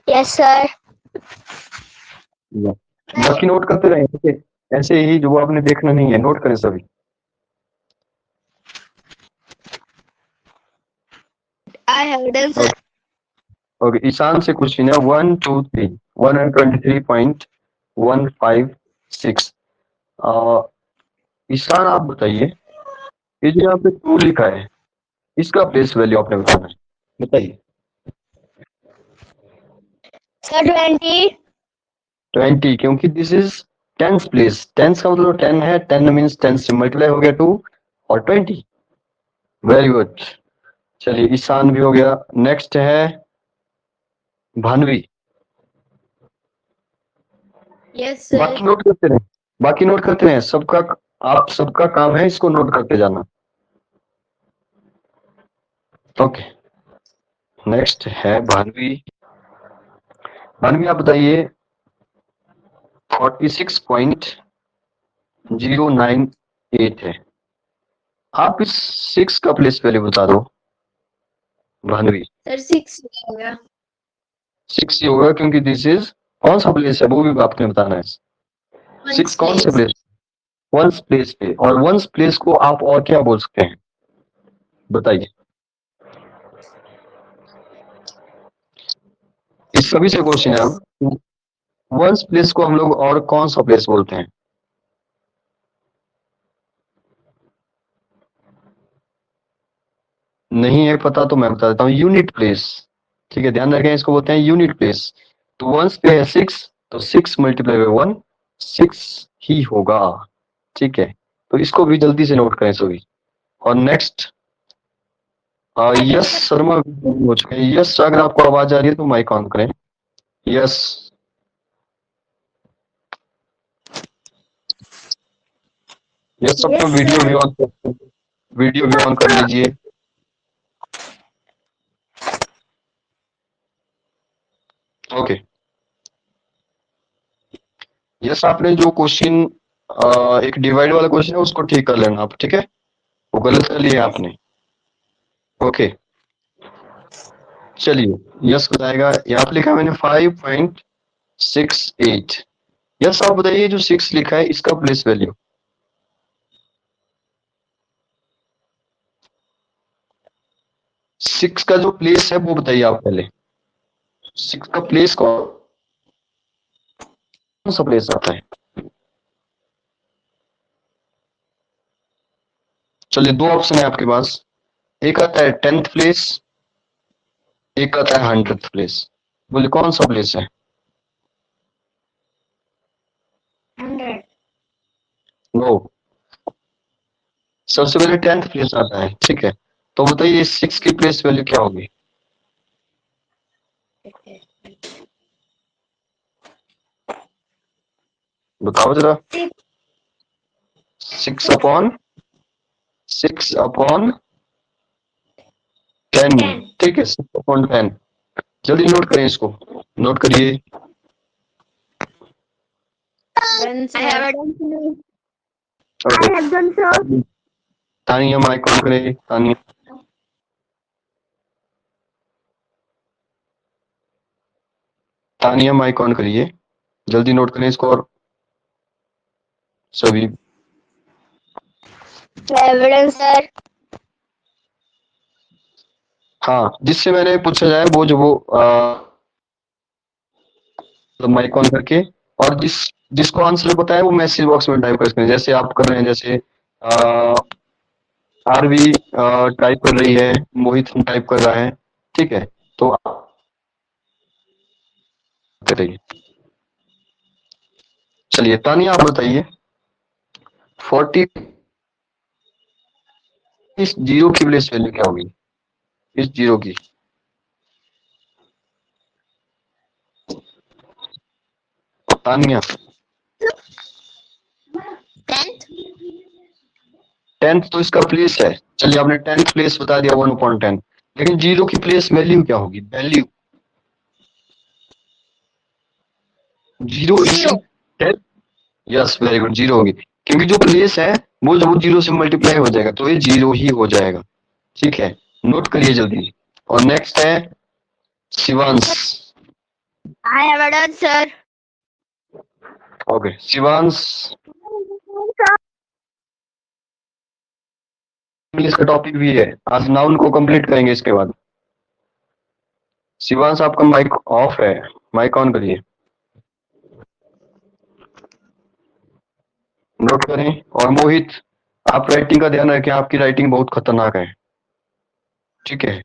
Yes, sir. बाकी नोट करते रहें, ठीक है। ऐसे ही जो आपने देखना नहीं है, नोट करें सभी। I have done, sir. Okay, Ishan से क्वेश्चन है 123 ईशान आप बताइए, ये जो यहाँ पे 2 लिखा है इसका प्लेस वैल्यू आपने बताना है, बताइए। Sir, 20. 20, क्योंकि this is 10th place. 10th का मतलब 10 है, 10 मीन्स 10 से मल्टीप्लाई हो गया 2 और 20। Very good. चलिए ईशान भी हो गया। नेक्स्ट है भानवी। Yes, sir. बाकी नोट करते रहे, बाकी नोट करते रहे। सबका, आप सबका काम है इसको नोट करते जाना। ओके, नेक्स्ट है भानवी। भानवी आप बताइए 46.098 है। आप इस 6 का प्लेस वैल्यू बता दो भानवी। Sir, 6 होगा. 6 ही होगा क्योंकि दिस इज कौन सा प्लेस है वो भी आपने बताना है। 6 कौन से प्लेस? वंस प्लेस पे। और वंस प्लेस को आप और क्या बोल सकते हैं, बताइए। इस सभी से क्वेश्चन है। वंस प्लेस को हम लोग और कौन सा प्लेस बोलते हैं? नहीं है पता तो मैं बता देता हूँ, यूनिट प्लेस। ठीक है, ध्यान रखें, इसको बोलते हैं यूनिट प्लेस। तो वंस पे है 6, तो 6 मल्टीप्लाई बाय 1 6 ही होगा। ठीक है, तो इसको भी जल्दी से नोट करें सभी। और नेक्स्ट यस शर्मा हो चुके हैं। यस, अगर आपको आवाज आ रही है तो माइक ऑन करें। यस यस, अपना Yes, वीडियो भी sir. ऑन, वीडियो भी ऑन कर लीजिए। ओके, यस, आपने जो क्वेश्चन एक डिवाइड वाला क्वेश्चन है उसको ठीक कर लेना आप, ठीक है, वो गलत कर लिया आपने। ओके, चलिए, यस बताएगा। यहाँ पे लिखा है मैंने 5.68। यस, आप बताइए जो 6 लिखा है इसका प्लेस वैल्यू। 6 का जो प्लेस है वो बताइए आप पहले। 6 का प्लेस कौन सा प्लेस आता है? चलिए, दो ऑप्शन है आपके पास, एक आता है 10th प्लेस, एक आता है 100th प्लेस। बोले कौन सा प्लेस है? 100. नो, सबसे पहले 10th प्लेस आता है। ठीक है, तो बताइए 6 की प्लेस वैल्यू क्या होगी? बताओ जरा। 6 अपॉन 10। ठीक है, 6 अपॉन 10। जल्दी नोट करें इसको, नोट करिए। Done, sir. I have done, sir. I have done so. Tania mic on करें, तानिया माइक ऑन करिए, जल्दी नोट करें इसको। और सभी I have done, sir. हाँ, जिससे मैंने पूछा जाए वो जो वो माइक ऑन करके, और जिसको आंसर पता है वो मैसेज बॉक्स में टाइप कर सकते हैं, जैसे आप कर रहे हैं। जैसे आरवी टाइप कर रही है, मोहित टाइप कर रहा है। ठीक है, तो आप करिए। चलिए, तानिया आप बताइए 40 इस जीरो की प्लेस वैल्यू क्या होगी? इस जीरो की तानिया। 10th. 10th तो इसका प्लेस है। चलिए, आपने 10th प्लेस बता दिया 1/10, लेकिन जीरो की प्लेस वैल्यू क्या होगी? Value zero is 10। Yes, very good, zero होगी, क्योंकि जो प्लेस है वो जब जीरो से मल्टीप्लाई हो जाएगा तो ये जीरो ही हो जाएगा। ठीक है, नोट करिए जल्दी। और नेक्स्ट है Shivansh. I have done, sir. Okay, Shivansh, English का टॉपिक भी है आज, नाउन को कंप्लीट करेंगे इसके बाद। शिवांश, आपका माइक ऑफ है, माइक ऑन करिए, नोट करें। और मोहित, आप राइटिंग का ध्यान रखें, आपकी राइटिंग बहुत खतरनाक है। ठीक है,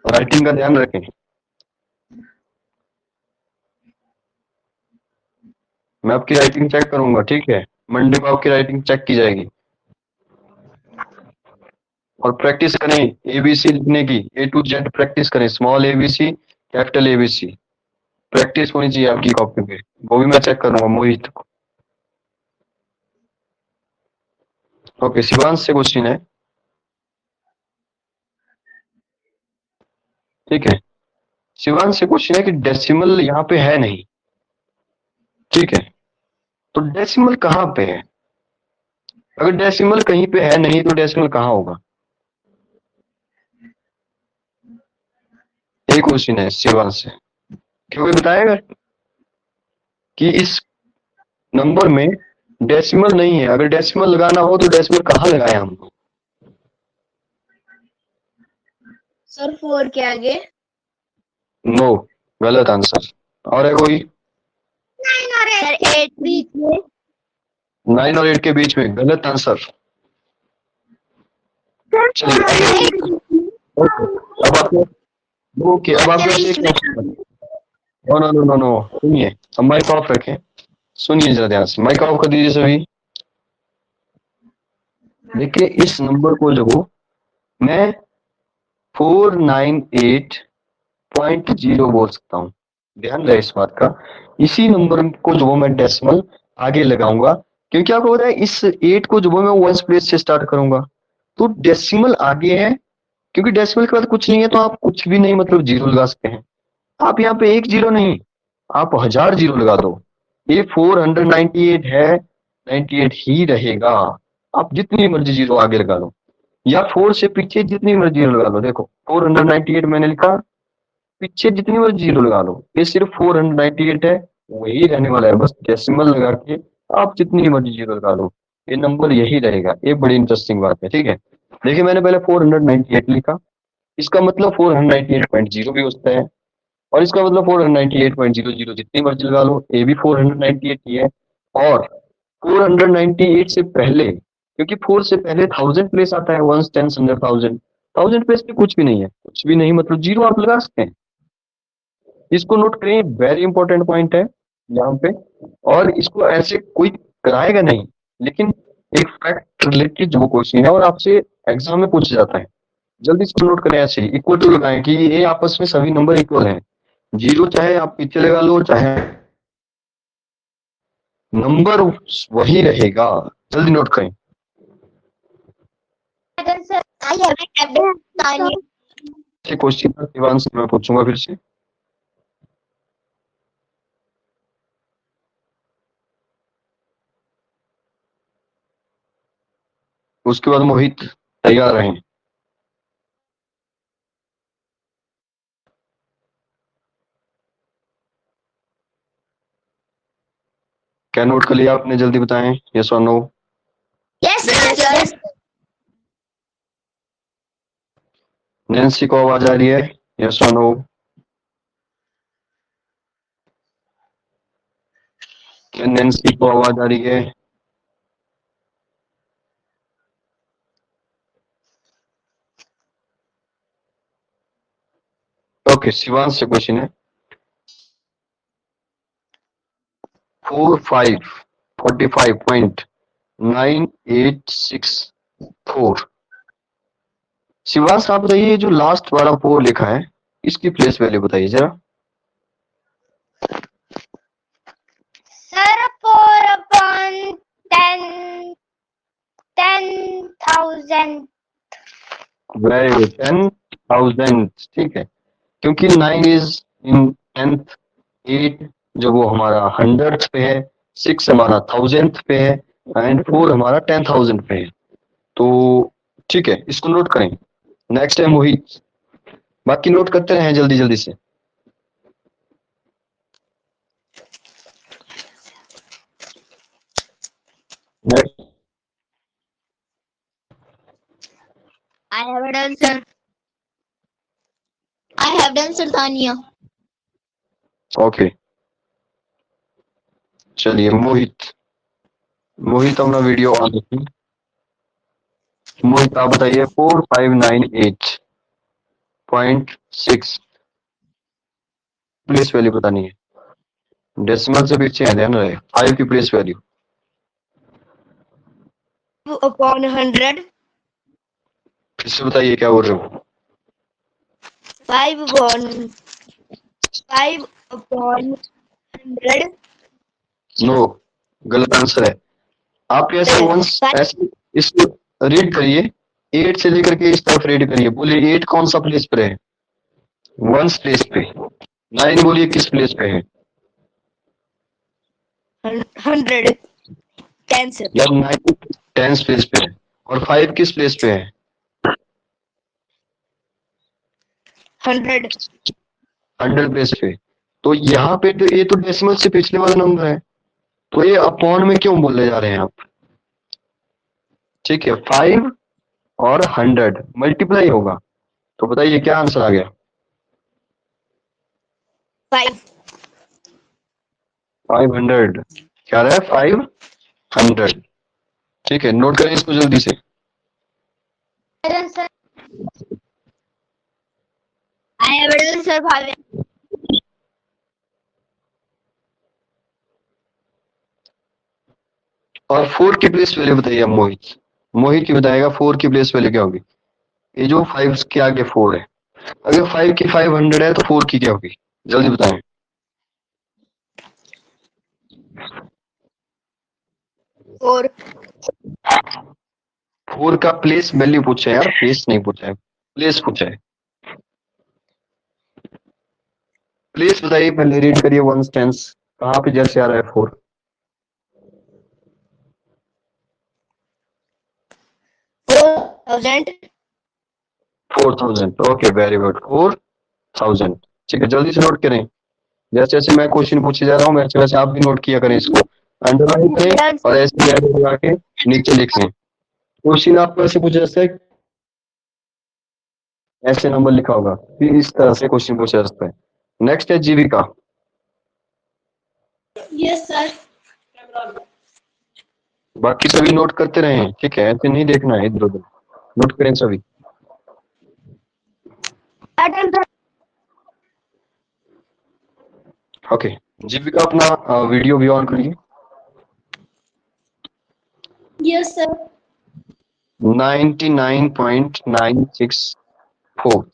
राइटिंग का ध्यान रखें। मैं आपकी राइटिंग चेक करूंगा, ठीक है, मंडे को आपकी राइटिंग चेक की जाएगी। और प्रैक्टिस करें एबीसी लिखने की, A to Z प्रैक्टिस करें, small ABC, capital ABC, practice होनी चाहिए आपकी कॉपी पे। वो भी मैं चेक करूंगा मोहित को। ओके, शिवांश से क्वेश्चन है। ठीक है, शिवांश से क्वेश्चन है कि डेसिमल यहाँ पे है नहीं। ठीक है, तो डेसिमल कहाँ पे है? अगर डेसिमल कहीं पे है नहीं तो डेसिमल कहाँ होगा? एक क्वेश्चन है शिवांश से, क्योंकि बताएगा कि इस नंबर में डेसिमल नहीं है। अगर डेसिमल लगाना हो तो डेसिमल कहाँ लगाए हम? Sir, 4 के आगे. नो, गलत आंसर। और है कोई? Sir, 8 बीच में. 9 और 8 के बीच में, गलत आंसर। चलिए, अब आपको ओके, अब आपके पास एक no no no no no, सुनिए, अब माइक ऑफ रखें, सुनिए जरा ध्यान से, माइक ऑफ कर दीजिए सभी। देखिए इस नंबर को जो मैं 498.0 बोल सकता हूँ, ध्यान रहे इस बात का। इसी नंबर को जो मैं डेसिमल आगे लगाऊंगा, क्योंकि आपको पता है इस 8 को जो मैं वंस प्लेस से स्टार्ट करूंगा, तो डेसिमल आगे है, क्योंकि डेसिमल के बाद कुछ नहीं है, तो आप कुछ भी नहीं मतलब जीरो लगा सकते हैं। आप यहाँ पे एक जीरो नहीं, आप 1000 जीरो लगा दो, ये 498 है, 98 ही रहेगा। आप जितनी मर्जी जीरो आगे लगा लो, या 4 से पीछे जितनी मर्जी जीरो लगा लो। देखो 498 मैंने लिखा, पीछे जितनी मर्जी जीरो लगा लो, ये सिर्फ 498 है, वही रहने वाला है, बस डेसिमल लगा के आप जितनी मर्जी जीरो लगा लो, ये नंबर यही रहेगा। ये बड़ी इंटरेस्टिंग बात है, ठीक है। देखिए मैंने पहले 498 लिखा, इसका मतलब 498.0 भी होता है, और इसका मतलब 498.00 जितनी मर्जी लगा लो, ये भी 498 ही है। और 498 से पहले, क्योंकि 4 से पहले 1000 प्लेस आता है, ones, tens, hundred, thousand, 1000 place पे कुछ भी नहीं है, कुछ भी नहीं मतलब जीरो आप लगा सकते हैं। इसको नोट करें, वेरी इंपॉर्टेंट पॉइंट है यहाँ पे, और इसको ऐसे कोई कराएगा नहीं, लेकिन एक फैक्ट रिलेटेड जो क्वेश्चन है और आपसे एग्जाम में पूछा जाता है, जल्दी इसको नोट करें। ऐसे इक्वल टू लगाएं कि ये आपस में सभी नंबर इक्वल हैं, जीरो चाहे आप पीछे लगा लो, चाहे नंबर वही रहेगा, जल्दी नोट करें। Sir I have done, Tanya. Question का शिवांश मैं पूछूंगा फिर से। उसके बाद मोहित तैयार रहें। क्या नोट कर लिया आपने, जल्दी बताएं, यस और नो। Yes, sir. नैन्सी को आवाज आ रही है, यस और नो। क्या नैन्सी को आवाज आ रही है? ओके, शिवांश से क्वेश्चन है 45.9864। शिवांश आप बताइए, जो लास्ट वाला 4 लिखा है, इसकी प्लेस वैल्यू बताइए जरा। सर 4/10,000। वेरी गुड, 10,000, ठीक है, क्योंकि 9 इज इन 10th, 8 जो वो हमारा 100th पे है, 6 हमारा 1000th पे है, एंड 4 हमारा 10,000 पे है। तो ठीक है, इसको नोट करें। नेक्स्ट है मोहित, बाकी नोट करते रहें जल्दी जल्दी से। Next, I have done, sir. I have done, sir, Tanya. Okay, चलिए मोहित, मोहित अपना वीडियो ऑन रखिए। मोहित आप बताइए 4598.6 प्लेस वैल्यू बतानी है, डेसिमल से पीछे है, ध्यान रहे, 5 की प्लेस वैल्यू। Upon 100. फिर से बताइए क्या बोल रहे हो। 5 upon 100. नो, गलत आंसर है। आप ऐसे वंस ऐसे इसको रीड करिए, 8 से लेकर के इस तरफ रीड करिए, बोलिए 8 कौन सा प्लेस पर है, वंस प्लेस पे। 9 बोलिए किस प्लेस पे है, 100. 10, sir. या 9 10 प्लेस पे है, और 5 किस प्लेस पे है, 100. 100 प्लेस पे। तो यहाँ पे तो ये तो डेसिमल से पिछले वाला नंबर है, तो ये अपॉन में क्यों बोले जा रहे हैं आप, ठीक है। 5 और 100 मल्टीप्लाई होगा, तो बताइए क्या आंसर आ गया। 5. 500 क्या रहा है, 500, ठीक है। नोट करें इसको जल्दी से। Sir I I have done, sir. 5. और 4 की प्लेस वैल्यू बताइए अब मोहित। मोहित की बताएगा 4 की प्लेस वैल्यू क्या होगी। ये जो 5 के आगे 4 है, अगर 5 की 500 है तो 4 की क्या होगी, जल्दी बताएं। 4. 4 का प्लेस वैल्यू पूछा है यार, प्लेस नहीं पूछा है, प्लेस पूछा है। प्लेस बताइए, पहले रीड करिए वन टेंस, कहाँ पे जैसे आ रहा है 4। 4,000. 4000, ओके वेरी गुड, 4000। ठीक है, जल्दी से नोट करें। जैसे जैसे मैं क्वेश्चन पूछे जा रहा हूँ वैसे वैसे आप भी नोट किया करें इसको, अंडरलाइन करें और ऐसे ऐसे लगा के नीचे लिख लें। क्वेश्चन आपको ऐसे पूछा जाता है, ऐसे नंबर लिखा होगा, फिर इस तरह से क्वेश्चन पूछा जाता है। नेक्स्ट है जीविका। Yes, sir. बाकी सभी नोट करते रहे, ठीक है, ऐसे नहीं देखना है इधर उधर, नोट करें सभी। ओके, जीविका अपना वीडियो भी ऑन करिए। Yes, sir. 99.964।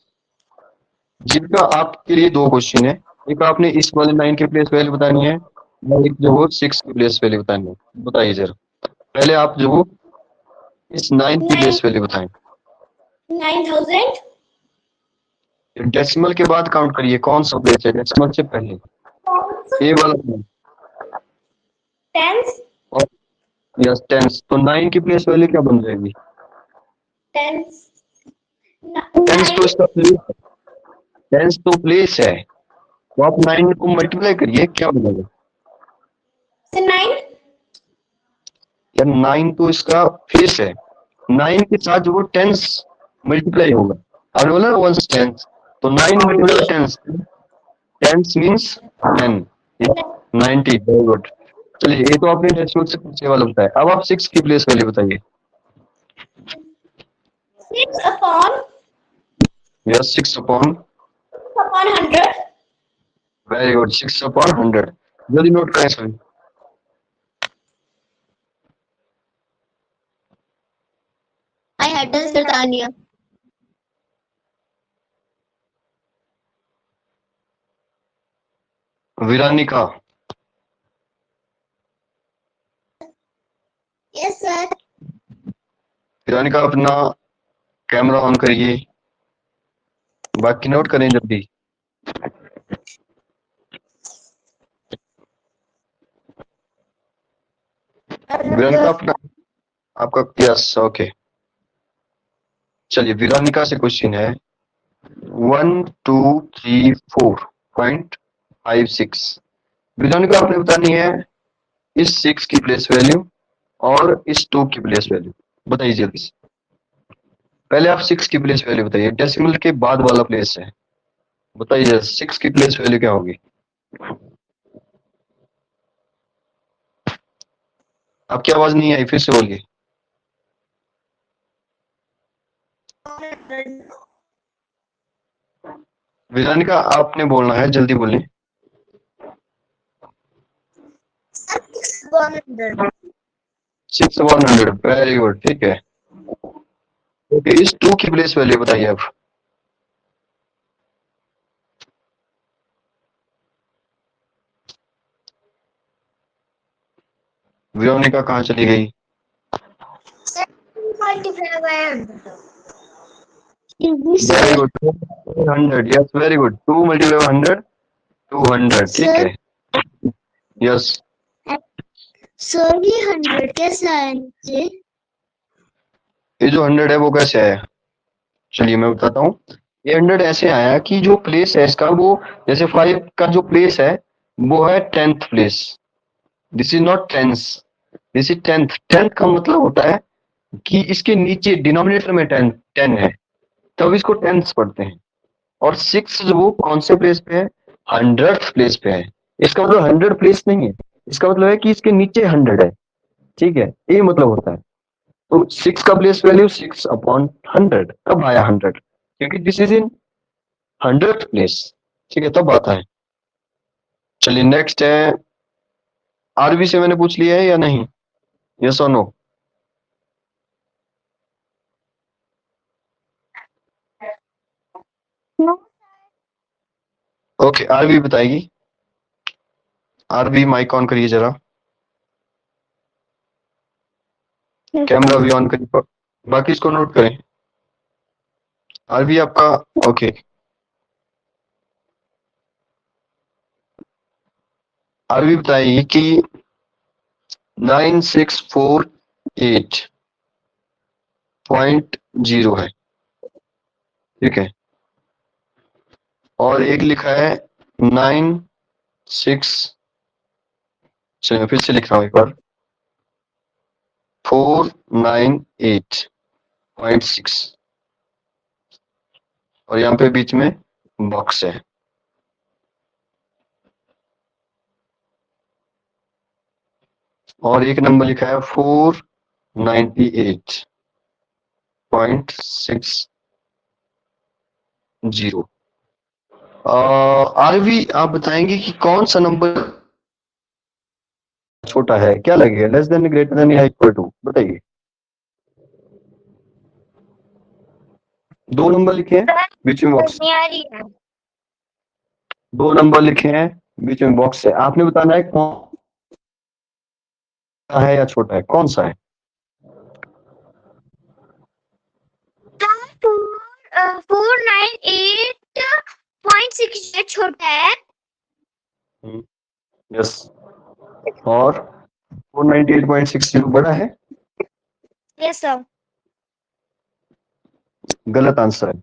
जीविका आपके लिए 2 क्वेश्चन है, एक आपने इस वाले 9 की प्लेस वैल्यू बतानी है और एक जो 6 की प्लेस वैल्यू बतानी है। बताइए जरा, पहले आप जो इस 9 की प्लेस वैल्यू बताएं। 9,000. डेसिमल के बाद काउंट करिए, कौन सा प्लेस है डेसिमल से पहले, ए वाला नहीं। 10. और यस 10, तो 9 की प्लेस वैल्यू क्या बन जाएगी। 10. 10 तो इसका प्लेस, 10 तो प्लेस है, तो आप 9 को मल्टीप्लाई करिए, क्या बनेगा। 9. यार 9 तो इसका फेस है, 9 के साथ जो वो 10 मल्टीप्लाई होगा, आपने बोला 1 10, तो 9 मल्टीप्लाई 10, 10 मींस 10, 90। वेरी गुड, चलिए ये तो आपने डेसिमल से पीछे वाला बताया। अब आप 6 की प्लेस वैल्यू बताइए। 6 upon yes 6 upon, 100. Very good, 6 upon 100। जल्दी नोट करें सभी। I had done, sir. Tanya. वीरानिका, Yes, sir. वीरानिका अपना कैमरा ऑन करिए, बाकी नोट करें जल्दी। वीरानिका अपना, आपका यस ओके। चलिए वीरानिका से क्वेश्चन है 1234.56। वीरानिका आपने बतानी है इस 6 की प्लेस वैल्यू और इस 2 की प्लेस वैल्यू, बताइए जल्दी से। पहले आप 6 की प्लेस वैल्यू बताइए, डेसिमल के बाद वाला प्लेस है, बताइए 6 की प्लेस वैल्यू क्या होगी। आपकी आवाज नहीं आई, फिर से बोलिए। वीरानिका आपने बोलना है, जल्दी बोलिए। 100. 6/100, वेरी गुड, ठीक है। ओके, इस 2 की प्लेस वैल्यू बताइए आप। वीरानिका कहाँ चली गई। Multiply by 100. Very good, 200, yes very good, 2 multiply 100, 200, ठीक है। यस सर ये 100 कैसे आया नीचे? ये जो 100 है वो कैसे आया, चलिए मैं बताता हूँ। ये 100 ऐसे आया कि जो प्लेस है इसका, वो जैसे 5 का जो प्लेस है वो है 10th place, this is not tens, this is 10th। 10th का मतलब होता है कि इसके नीचे डिनोमिनेटर में 10 है, तब इसको 10th पढ़ते हैं। और 6 जो वो कौन से प्लेस पे है, 100th प्लेस पे है। इसका मतलब 100 प्लेस नहीं है, इसका मतलब है कि इसके नीचे 100 है, ठीक है, ये मतलब होता है। तो 6 का प्लेस वैल्यू 6/100, कब आया 100, क्योंकि this is in 100th place, ठीक है, तब आता है। चलिए नेक्स्ट है, आरबी से मैंने पूछ लिया है या नहीं, यस और नो? नो ओके, आरबी बताएगी। आरबी माइक ऑन करिए जरा, कैमरा भी ऑन करिए, बाकी इसको नोट करें। आरबी आपका ओके। आरबी बताएगी कि 9648.0 है, ठीक है, और एक लिखा है 96, चलिए मैं फिर से लिख रहा हूँ एक बार, 498.6, और यहाँ पे बीच में बॉक्स है। और एक नंबर लिखा है 498.60। आरवी आप बताएंगे कि कौन सा नंबर छोटा है, क्या लगेगा, लेस देन, ग्रेटर देन या इक्वल टू, बताइए। 2 नंबर लिखे हैं बीच में बॉक्स, नहीं आ रही है। 2 नंबर लिखे हैं बीच में बॉक्स है, आपने बताना है कौन सा है या छोटा है, कौन सा है? 498.6 छोटा है। यस, और 498.60 बड़ा है। Yes sir. गलत आंसर है,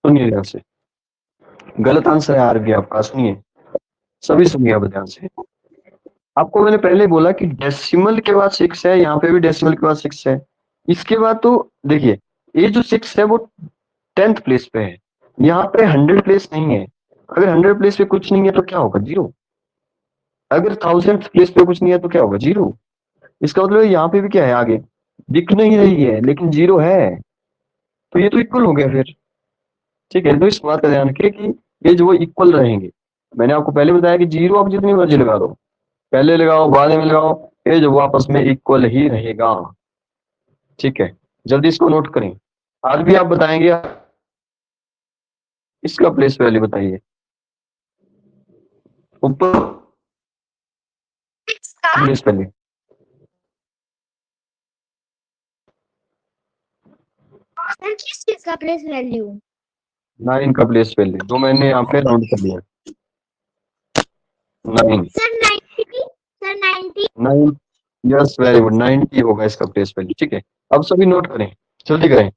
सुनिए ध्यान से, गलत आंसर है आरबी आपका, सुनिए, सभी सुनिए अब ध्यान से। आपको मैंने पहले बोला कि डेसिमल के बाद 6 है, यहाँ पे भी डेसिमल के बाद 6 है, इसके बाद तो देखिए ये जो 6 है वो 10th प्लेस पे है, यहाँ पे 100 प्लेस नहीं है। अगर 100 प्लेस पे कुछ नहीं है तो क्या होगा, 0। अगर 1000th प्लेस पे कुछ नहीं है तो क्या होगा, 0। इसका मतलब यहाँ पे भी क्या है, आगे दिख नहीं रही है लेकिन 0 है, तो ये तो इक्वल हो गया फिर, ठीक है। तो इस बात का ध्यान रखिए कि ये जो इक्वल रहेंगे। मैंने आपको पहले बताया कि 0 आप जितनी मर्जी लगा दो, पहले लगाओ बाद में लगाओ, ये जो आपस में इक्वल ही रहेगा, ठीक है। जल्दी इसको नोट करें। आज भी आप बताएंगे, इसका प्लेस वैल्यू बताइए ऊपर, प्लेस वैल्यू सर किस चीज का प्लेस वैल्यू? 9 का प्लेस वैल्यू, जो मैंने यहाँ पे राउंड कर लिया 9। Sir 90। Sir 90। 9, yes very good, 90 होगा इसका प्लेस वैल्यू, ठीक है। अब सभी नोट करें, जल्दी करें।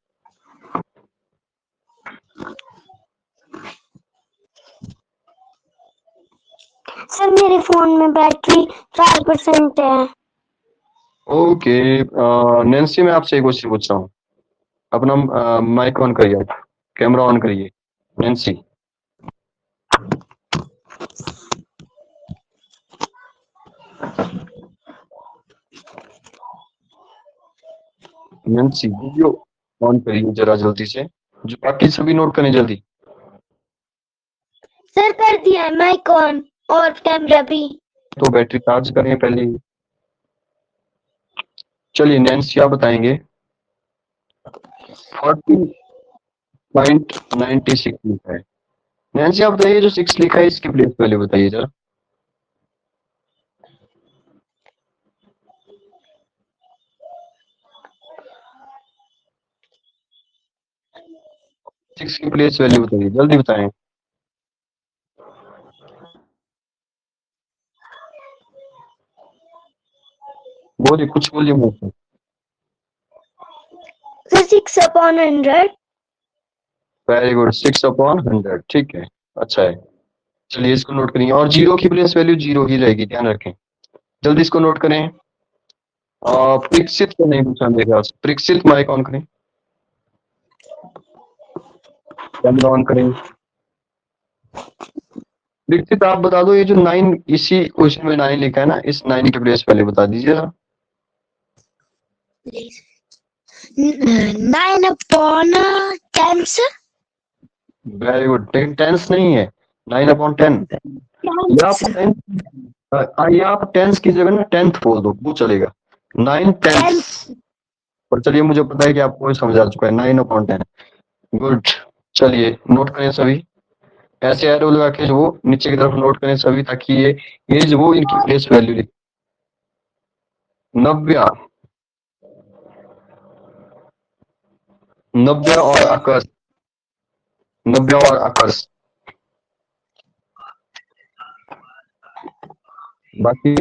सर मेरे फोन में बैटरी 4% है। ओके, नैन्सी मैं आपसे एक क्वेश्चन पूछ रहा हूँ, अपना माइक ऑन करिए, कैमरा ऑन करिए, नैन्सी। नैन्सी वीडियो ऑन करिए जरा जल्दी से, जो बाकी सभी नोट करें जल्दी। सर कर दिया है माइक ऑन और कैमरा भी। तो बैटरी चार्ज करें पहले ही। चलिए नैन्सी आप बताएंगे 40.96 लिखा है। नैन्सी आप बताइए जो 6 लिखा है इसकी प्लेस वैल्यू बताइए जरा। सिक्स की प्लेस वैल्यू बताइए, जल्दी बताएं। बोलिए, कुछ बोलिए मुंह से। सर 6/100। वेरी गुड, 6/100, ठीक है, अच्छा है। चलिए इसको नोट करिए, और 0 की प्लेस वैल्यू 0 ही रहेगी, ध्यान रखें। जल्दी इसको नोट करें। परीक्षित को नहीं पूछा मेरे ख्याल से, परीक्षित माइक ऑन करें, कैमरा ऑन करें। परीक्षित आप बता दो, ये जो 9 इसी क्वेश्चन में 9 लिखा है ना, इस 9 की प्लेस वैल्यू बता दीजिए जरा। 9/10 सर। वेरी गुड, लेकिन टेंस नहीं है, 9/10। या आप टेंस, या आप टेंस की जगह ना 10th बोल दो, वो चलेगा, 9/10। और चलिए, मुझे पता है कि आपको ये समझ आ चुका है, 9/10। गुड। चलिए नोट करें सभी, ऐसे एरो लगा के जो वो नीचे की तरफ नोट करें सभी, ताकि ये जो वो इनकी प्लेस वैल्यू लिखे। नव्या, नव्या और आकर्ष, नव्या और आकर्ष। बाकी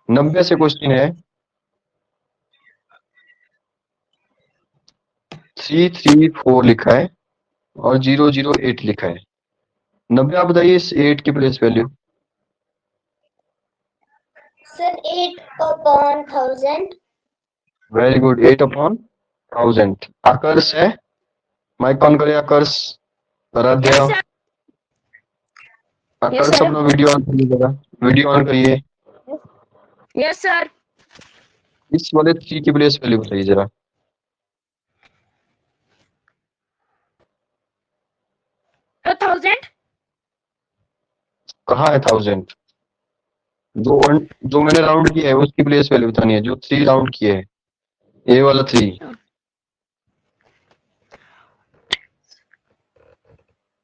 नव्या से क्वेश्चन है, 334 लिखा है और 008 लिखा है। नव्या आप बताइए इस 8 की place value. Sir 8/1000। Very good, 8/1000। आकर्ष है, माइक ऑन करिए आकर्ष। आराध्या, आकर्ष अपना वीडियो ऑन करिए जरा, वीडियो ऑन करिए। Yes sir. इस वाले 3 की प्लेस वैल्यू बताइए जरा। 1000। कहाँ है 1000? जो मैंने राउंड किया है उसकी प्लेस वैल्यू बतानी है, जो 3 राउंड किए है, ये वाला 3।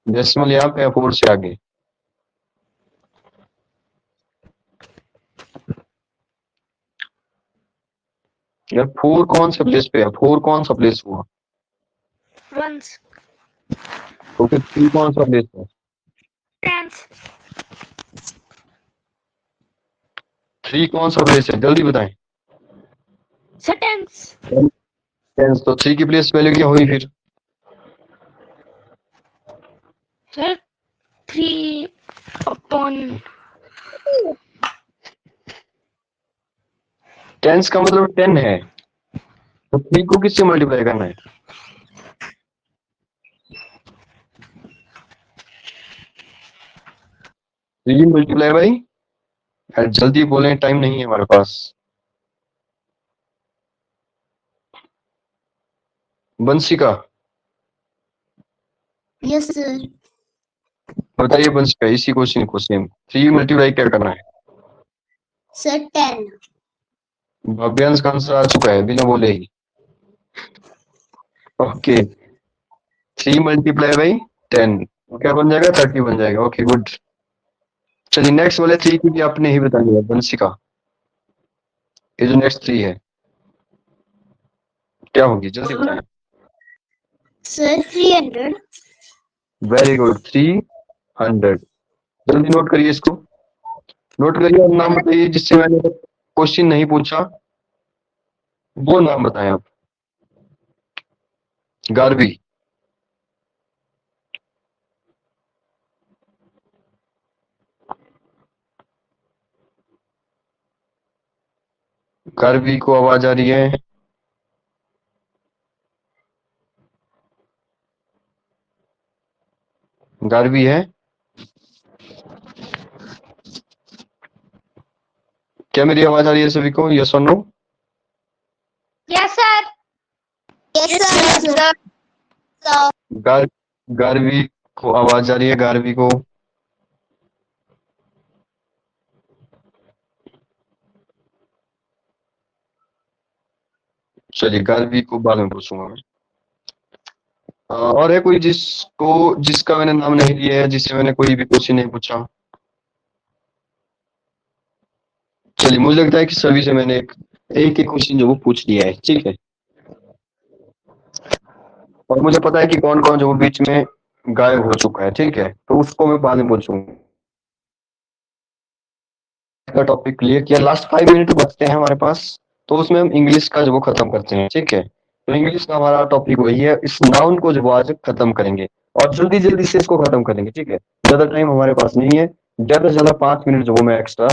डेसिमल यहाँ पे है 4 से आगे। यार 4 कौन सा प्लेस पे है, 4 कौन सा प्लेस हुआ, वंस। तो फिर 3 कौन सा प्लेस है? टेंस। 3 कौन सा प्लेस है, जल्दी बताएं। Sir tense. 10, तो 3 की प्लेस वैल्यू क्या हुई फिर? सर 3/, 10 का मतलब 10 है, तो 3 को किससे मल्टीप्लाई करना है? 3 मल्टीप्लाई बाई, यार जल्दी बोलें, टाइम नहीं है हमारे पास। बंशिका, यस सर। बताइए बंशिका, इसी क्वेश्चन को सेम 3 मल्टीप्लाई क्या करना है? सर 10। भव्यांश का आंसर आ चुका है बिना बोले ही। ओके, 3 मल्टीप्लाई बाई 10 क्या बन जाएगा? 30 बन जाएगा। Okay good. चलिए नेक्स्ट वाले 3 की भी आपने ही बतानी है बंशिका, ये जो नेक्स्ट 3 है क्या होगी, जल्दी बताएं। सर 300। Very good, 300। जल्दी नोट करिए इसको, नोट करिए और नाम बताइए जिससे मैंने क्वेश्चन नहीं पूछा, वो नाम बताएं आप। गार्वी, गार्वी को आवाज आ रही है? गार्वी है क्या? मेरी आवाज आ रही है सभी को, यस और no? Yes sir. Yes sir. Garvi को आवाज आ रही है, गार्वी को? चलिए गार्वी को बाद में पूछूंगा मैं। और है कोई जिसका मैंने नाम नहीं लिया है, जिससे मैंने कोई भी क्वेश्चन नहीं पूछा? चलिए मुझे लगता है कि सभी से मैंने एक एक क्वेश्चन जो वो पूछ लिया है, ठीक है। और मुझे पता है कि कौन कौन जो वो बीच में गायब हो चुका है, ठीक है, तो उसको मैं बाद में पूछूंगा। का टॉपिक क्लियर किया, लास्ट 5 मिनट बचते हैं हमारे पास, तो उसमें हम इंग्लिश का जो वो खत्म करते हैं, ठीक है। तो इंग्लिश का हमारा टॉपिक वही है, इस नाउन को जो वो आज खत्म करेंगे और जल्दी जल्दी से इसको खत्म करेंगे, ठीक है। ज्यादा टाइम हमारे पास नहीं है, ज्यादा से ज्यादा 5 मिनट जो वो मैं एक्स्ट्रा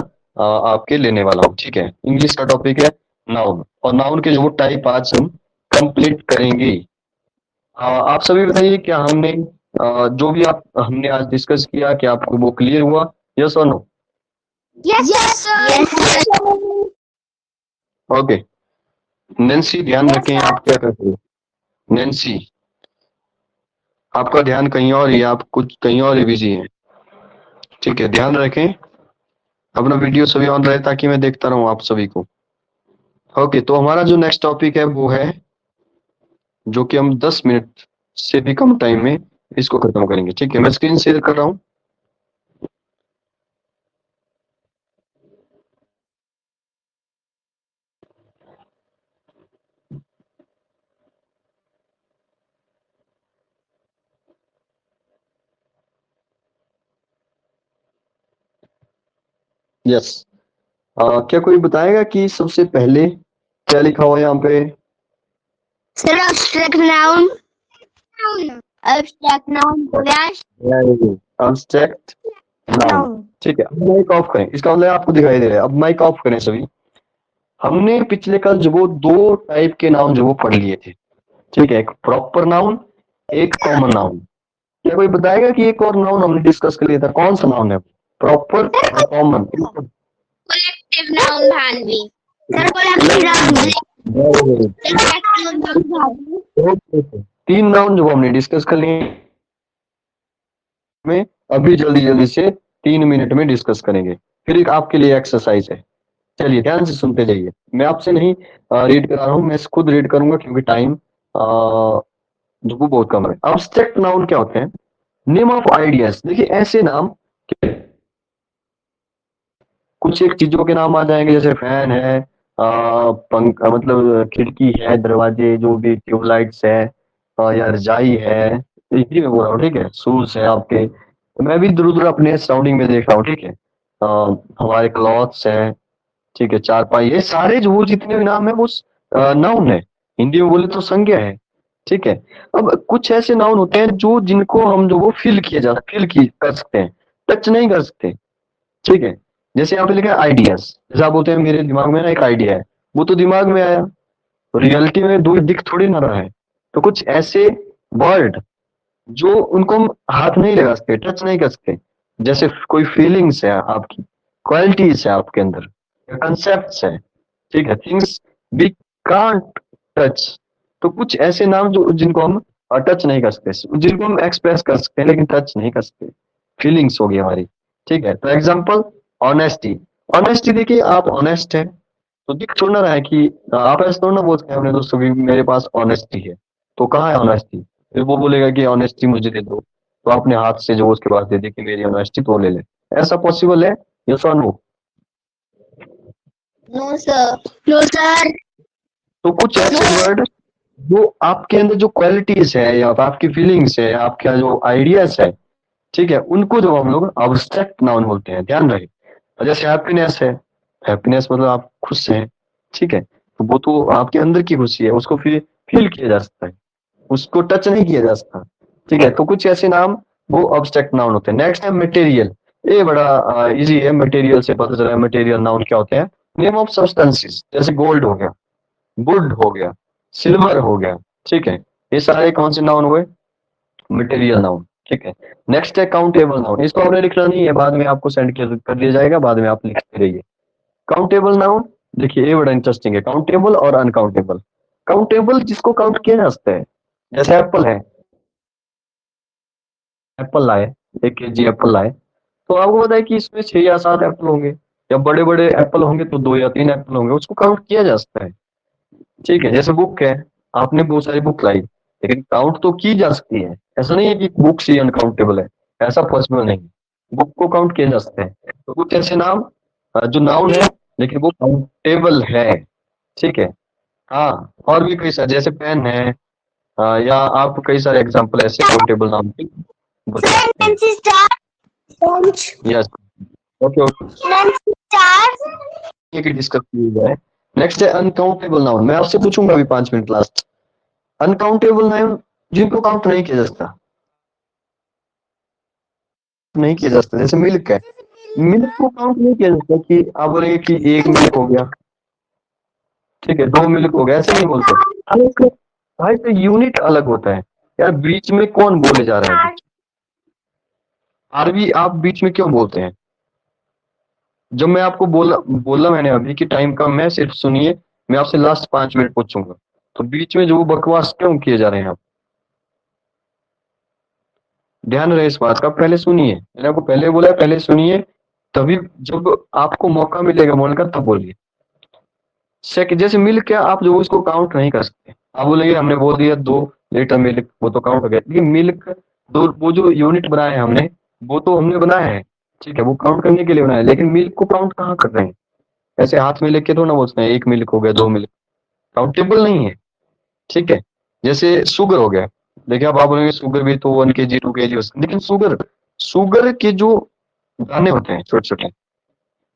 आपके लेने वाला हूँ, ठीक है। इंग्लिश का टॉपिक है नाउन, और नाउन के जो वो टाइप आज हम कंप्लीट करेंगे। आप सभी बताइए, क्या हमने जो भी हमने आज डिस्कस किया, क्या आपको वो क्लियर हुआ, यस और no? Yes sir. Okay. Nancy ध्यान रखें, आप क्या करते हो नैन्सी? आपका ध्यान कहीं और ही है, आप कुछ कहीं और ही बिजी हैं। ठीक है, ध्यान रखें अपना वीडियो सभी ऑन रहे ताकि मैं देखता रहूं आप सभी को। ओके, तो हमारा जो नेक्स्ट टॉपिक है वो है जो कि हम 10 मिनट से भी कम टाइम में इसको खत्म करेंगे। ठीक है, मैं स्क्रीन शेयर कर रहा हूँ। यस, क्या कोई बताएगा कि सबसे पहले क्या लिखा हुआ है यहाँ पे? सर abstract noun हो गया। Abstract noun. नाउन। ठीक है, अब माइक ऑफ करें, इसका मतलब आपको दिखाई दे रहा है। अब माइक ऑफ करें सभी। हमने पिछले कल जो वो 2 टाइप के नाउन जो वो पढ़ लिए थे। ठीक है, एक प्रॉपर नाउन, एक कॉमन नाउन। क्या कोई बताएगा कि एक और नाउन हमने डिस्कस कर लिया था, कौन सा नाउन है? प्रॉपर और common. Collective noun Bhanvi. Sir collective noun 3 noun जो हमने डिस्कस कर लिए में अभी जल्दी जल्दी से 3 मिनट में डिस्कस करेंगे। फिर एक आपके लिए एक्सरसाइज है। चलिए ध्यान से सुनते जाइए। मैं आपसे नहीं रीड करा रहा हूँ, मैं खुद रीड करूंगा क्योंकि टाइम जो वो बहुत कम है। अब्स्ट्रैक्ट नाउन क्या होते हैं? Name of ideas. देखिए ऐसे नाम, कुछ एक चीजों के नाम आ जाएंगे जैसे फैन है, पंख मतलब खिड़की है, दरवाजे जो भी ट्यूबलाइट्स है, या रजाई है। हिंदी में बोल रहा हूँ, ठीक है। शूज है आपके। तो मैं भी इधर उधर अपने सराउंडिंग में देख रहा हूँ, ठीक है। हमारे क्लॉथ्स है, ठीक है, चारपाई, ये सारे जो वो जितने भी नाम है वो नाउन है। हिंदी में बोले तो संज्ञा है, ठीक है। अब कुछ ऐसे नाउन होते हैं जो जिनको हम जो वो फील की कर सकते हैं, टच नहीं कर सकते, ठीक है। जैसे यहाँ पे लिखा है आइडियाज। जैसे आप बोलते हैं मेरे दिमाग में ना एक आइडिया है, वो तो दिमाग में आया, रियलिटी में दूर दिख थोड़ी ना रहा है। तो कुछ ऐसे वर्ड जो उनको हम हाथ नहीं लगा सकते, टच नहीं कर सकते, जैसे कोई फीलिंग्स है आपकी, क्वालिटीज है आपके अंदर, कंसेप्ट्स है, ठीक है, थिंग्स वी कांट टच। तो कुछ ऐसे नाम जो जिनको हम टच नहीं कर सकते, जिनको हम एक्सप्रेस कर सकते हैं लेकिन टच नहीं कर सकते, फीलिंग्स होगी हमारी, ठीक है। तो एग्जाम्पल ऑनेस्टी। ऑनेस्टी देखिए, आप ऑनेस्ट है तो दिख थोड़ा ना रहा है कि आप ऐसे थोड़ा ना बोलते हैं अपने दोस्तों की मेरे पास ऑनेस्टी है। तो कहाँ है ऑनेस्टी? फिर वो बोलेगा कि ऑनेस्टी मुझे दे दो, तो आपने हाथ से जो उसके पास दे दी कि मेरी ऑनेस्टी तो ले ले। ऐसा पॉसिबल है? यस और no? No sir. No sir. तो कुछ ऐसे वर्ड जो आपके अंदर जो क्वालिटीज है या आपकी फीलिंग्स है, आपका जो आइडियाज है, ठीक है, उनको जो हम लोग अब्स्ट्रैक्ट नाउन बोलते हैं। ध्यान रहे। जैसे हैप्पीनेस है, हैप्पीनेस मतलब आप खुश हैं, ठीक है, तो वो तो आपके अंदर की खुशी है, उसको फिर फील किया जा सकता है, उसको टच नहीं किया जा सकता, ठीक है। तो कुछ ऐसे नाम वो अब्स्ट्रैक्ट नाउन होते हैं। नेक्स्ट है मटेरियल। ये बड़ा इजी है, मटेरियल से पता चला है मटेरियल नाउन क्या होते हैं। नेम ऑफ सब्सटेंसेस, जैसे गोल्ड हो गया, वुड हो गया, सिल्वर हो गया, ठीक है। ये सारे कौन से नाउन हुए? मटेरियल नाउन, ठीक है। नेक्स्ट है काउंटेबल नाउन। इसको हमने लिखना नहीं है, बाद में आपको सेंड कर दिया जाएगा, बाद में आप लिखते रहिए। काउंटेबल नाउन, देखिए ये बड़ा इंटरेस्टिंग है, काउंटेबल और अनकाउंटेबल। काउंटेबल जिसको काउंट किया जा सकता है, जैसे एप्पल है, एप्पल लाए, 1 kg एप्पल लाए, तो आपको पता है कि इसमें 6 या 7 एप्पल होंगे, या बड़े बड़े एप्पल होंगे तो 2 या 3 एप्पल होंगे, उसको काउंट किया जा सकता है, ठीक है। जैसे बुक है, आपने बहुत सारी बुक लाई, लेकिन काउंट तो की जा सकती है। ऐसा नहीं है कि बुक्स ही अनकाउंटेबल है, ऐसा पॉसिबल नहीं। बुक को काउंट किया जा सकता है। तो कुछ ऐसे नाम जो नाउन है लेकिन वो काउंटेबल है, ठीक है। हाँ, और भी कई सारे जैसे पेन है, या आप कई सारे एग्जांपल ऐसे काउंटेबल नाउन के बता सकते हैं। Nancy Star. Yes, okay okay, Nancy Star. ये की डिस्कस की जाए। नेक्स्ट है अनकाउंटेबल नाउन। मैं आपसे पूछूंगा अभी 5 मिनट लास्ट। अनकाउंटेबल नाउन जिनको काउंट नहीं किया जा सकता, नहीं किया जा सकता। जैसे मिल्क है, मिल्क को काउंट नहीं किया जा सकता कि आप बोलेंगे कि 1 मिल्क हो गया, ठीक है, 2 मिल्क हो गया, ऐसे नहीं बोलते। भाई तो यूनिट अलग होता है यार। बीच में कौन बोले जा रहा है? आरबी आप बीच में क्यों बोलते हैं? जब मैं आपको बोला बोला मैंने अभी कि टाइम कम है, सिर्फ सुनिए, मैं आपसे लास्ट 5 मिनट पूछूंगा, तो बीच में जो बकवास क्यों किए जा रहे हैं आप? ध्यान रहे इस बात का, पहले सुनिए, मैंने आपको पहले बोला है पहले सुनिए, तभी जब आपको मौका मिलेगा बोलने का तब बोलिए। जैसे मिल्क क्या आप जो उसको काउंट नहीं कर सकते, आप बोलेंगे हमने बोल दिया 2 लीटर मिल्क, वो तो काउंट हो गया, लेकिन मिल्क दो वो जो यूनिट बनाया है हमने, वो तो हमने बनाया है, ठीक है, वो काउंट करने के लिए बनाया है, लेकिन मिल्क को काउंट कहाँ कर रहे हैं? ऐसे हाथ में लेके थोड़ा ना बोलते हैं 1 मिल्क हो गया 2 मिल्क, काउंटेबल नहीं है, ठीक है। जैसे शुगर हो गया, देखिए अब आप बोलेंगे शुगर भी तो 1 kg 2 kg हो सकता है, लेकिन शुगर शुगर के जो दाने होते हैं छोटे छोटे,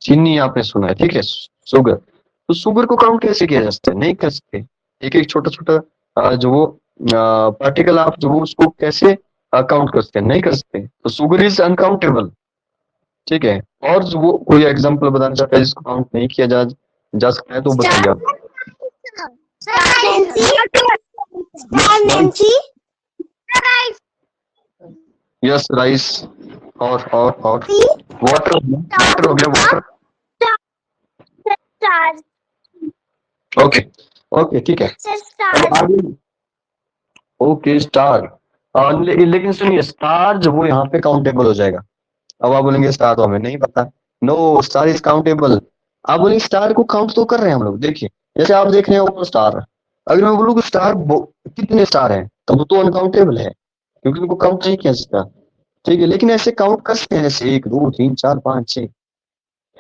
चीनी आपने सुना है, ठीक है, शुगर, तो शुगर को काउंट कैसे किया जा सकता है? नहीं कर सकते। एक एक छोटा छोटा जो वो पार्टिकल आप जो वो उसको कैसे काउंट कर सकते हैं? नहीं कर सकते, तो शुगर इज अनकाउंटेबल, ठीक है। और जो वो कोई एग्जांपल बताना चाहता है जिसको काउंट नहीं किया जा सकता है तो बताइए आप। नैन्सी, यस, राइस, और वाटर वाटर हो गया, वाटर, स्टार, ओके ओके ठीक है। स्टार, अब आगे, ओके स्टार, लेकिन सुनिए स्टार जो वो यहाँ पे काउंटेबल हो जाएगा। अब आप बोलेंगे स्टार तो हमें नहीं पता, नो स्टार इज काउंटेबल। आप बोलेंगे स्टार को काउंट तो कर रहे हैं हम लोग, देखिए जैसे आप देख रहे हैं ऊपर स्टार, अगर मैं बोलूँ कि स्टार कितने स्टार हैं तब वो तो अनकाउंटेबल है, क्योंकि उनको काउंट नहीं किया सकता, ठीक है। लेकिन ऐसे काउंट कर सकते हैं, जैसे 1 2 3 4 5 6,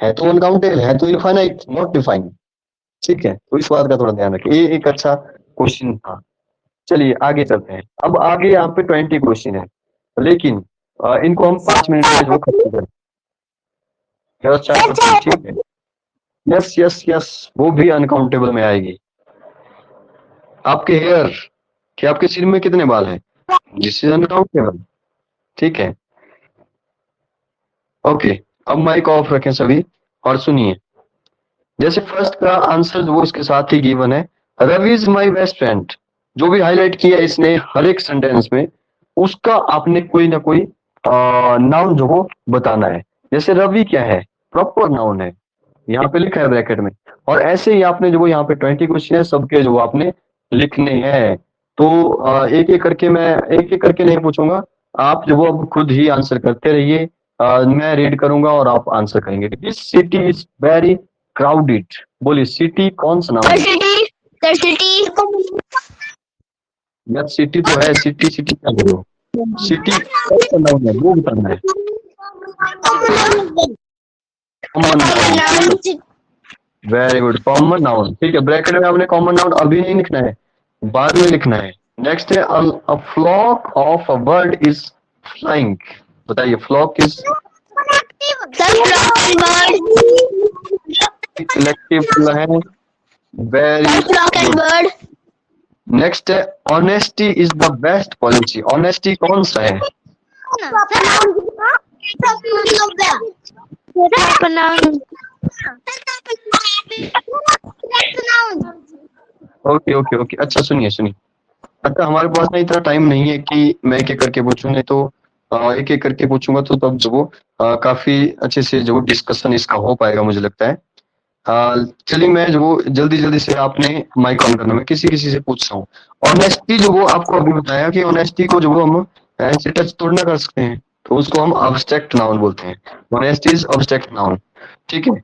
है तो अनकाउंटेबल, है तो इनफाइनाइट नॉट डिफाइंड, ठीक है। तो इस बात का थोड़ा ध्यान रखिए, ये एक अच्छा क्वेश्चन था। चलिए आगे चलते हैं। अब आगे यहाँ पे 20 क्वेश्चन है, लेकिन इनको हम 5 मिनट में जो खत्म करें, ठीक है। यस यस यस, वो भी अनकाउंटेबल में आएगी। आपके हेयर, कि आपके सिर में कितने बाल हैं, दिस इज अनकाउंटेबल, ठीक है। ओके, अब माइक ऑफ रखें सभी और सुनिए। जैसे फर्स्ट का आंसर वो इसके साथ ही गिवन है, Ravi is my best friend, जो भी हाईलाइट किया इसने हर एक सेंटेंस में, उसका आपने कोई ना कोई नाउन जो वो बताना है। जैसे रवि क्या है, प्रॉपर नाउन है, यहाँ पे लिखा है ब्रैकेट में, और ऐसे ही आपने जो वो यहाँ पे 20 क्वेश्चन है सबके जो आपने लिखने हैं। तो एक एक करके नहीं पूछूंगा, आप जो वो अब खुद ही आंसर करते रहिए, मैं रीड करूंगा और आप आंसर करेंगे। This city is very crowded, बोलिए सिटी कौन सा नाम है? यार सिटी तो है, सिटी सिटी क्या बोलो, सिटी कौन सा नाम है वो बताना है। Common noun, very good, common noun, ठीक है। ब्रैकेट में आपने कॉमन नाउन अभी नहीं लिखना है, बाद में लिखना है। नेक्स्ट है a flock of a bird is flying, बताइए फ्लॉक इज कलेक्टिव है, वेरी। नेक्स्ट है honesty is the best policy, honesty कौन सा है? ओके ओके ओके, अच्छा सुनिए सुनिए, अच्छा हमारे पास ना इतना टाइम नहीं है कि मैं एक एक करके पूछूं, नहीं तो एक एक करके पूछूंगा तो तब जो वो काफी अच्छे से जो डिस्कशन इसका हो पाएगा मुझे लगता है। चलिए मैं जो वो जल्दी जल्दी से आपने माइक ऑन करना, मैं किसी किसी से पूछ रहा हूँ। ऑनेस्टी जो वो आपको अभी बताया कि ऑनेस्टी को जो वो हम ऐसे टच थोड़ी ना कर सकते हैं, तो उसको हम अब्स्ट्रैक्ट नाउन बोलते हैं। ऑनेस्टी इज अब्स्ट्रैक्ट नाउन, ठीक है।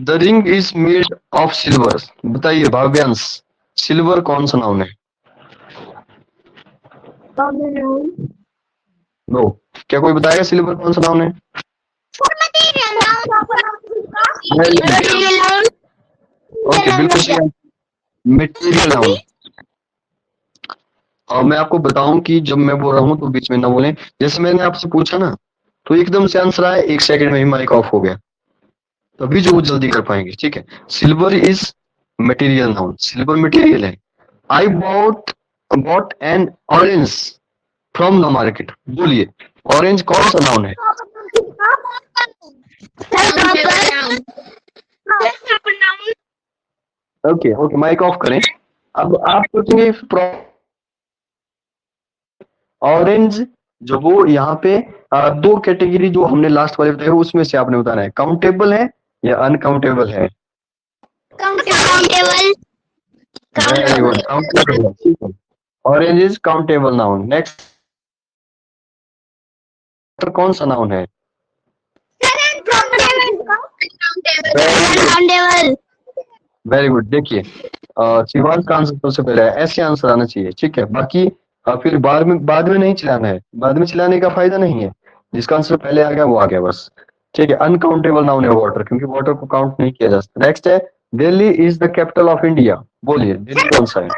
The ring is made of silver, बताइए भाव्यांश, सिल्वर कौन सा नाउन है? नो, क्या कोई बताएगा सिल्वर कौन सा नाउन है? ओके बिल्कुल सही, मटेरियल नाउन। और मैं आपको बताऊं कि जब मैं बोल रहा हूँ तो बीच में ना बोलें, जैसे मैंने आपसे पूछा ना तो एकदम से आंसर आया, 1 सेकंड में ही माइक ऑफ हो गया, तभी जो वो जल्दी कर पाएंगे, ठीक है। Silver is material noun, silver material है। I bought an orange from the market, बोलिए ऑरेंज कौन सा नाउन है? ओके ओके, माइक ऑफ करें। अब आप सोचेंगे ऑरेंज जो वो यहाँ पे 2 कैटेगरी जो हमने लास्ट वाले बताए उसमें से आपने बताना है, काउंटेबल है या अनकाउंटेबल है? Very good, countable, orange is countable noun. Next water कौन सा नाउन है? अनकाउंटेबल। Very good. देखिए शिवांश का आंसर सबसे पहले है, ऐसे आंसर आना चाहिए, ठीक है। बाकी फिर बाद में नहीं चलाना है, बाद में चलाने का फायदा नहीं है। जिसका आंसर पहले आ गया वो आ गया बस, ठीक है। अनकाउंटेबल नाउन है वाटर, क्योंकि वाटर को काउंट नहीं किया जा सकता। नेक्स्ट है, Delhi is the capital of India. बोलिए दिल्ली कौन सा है?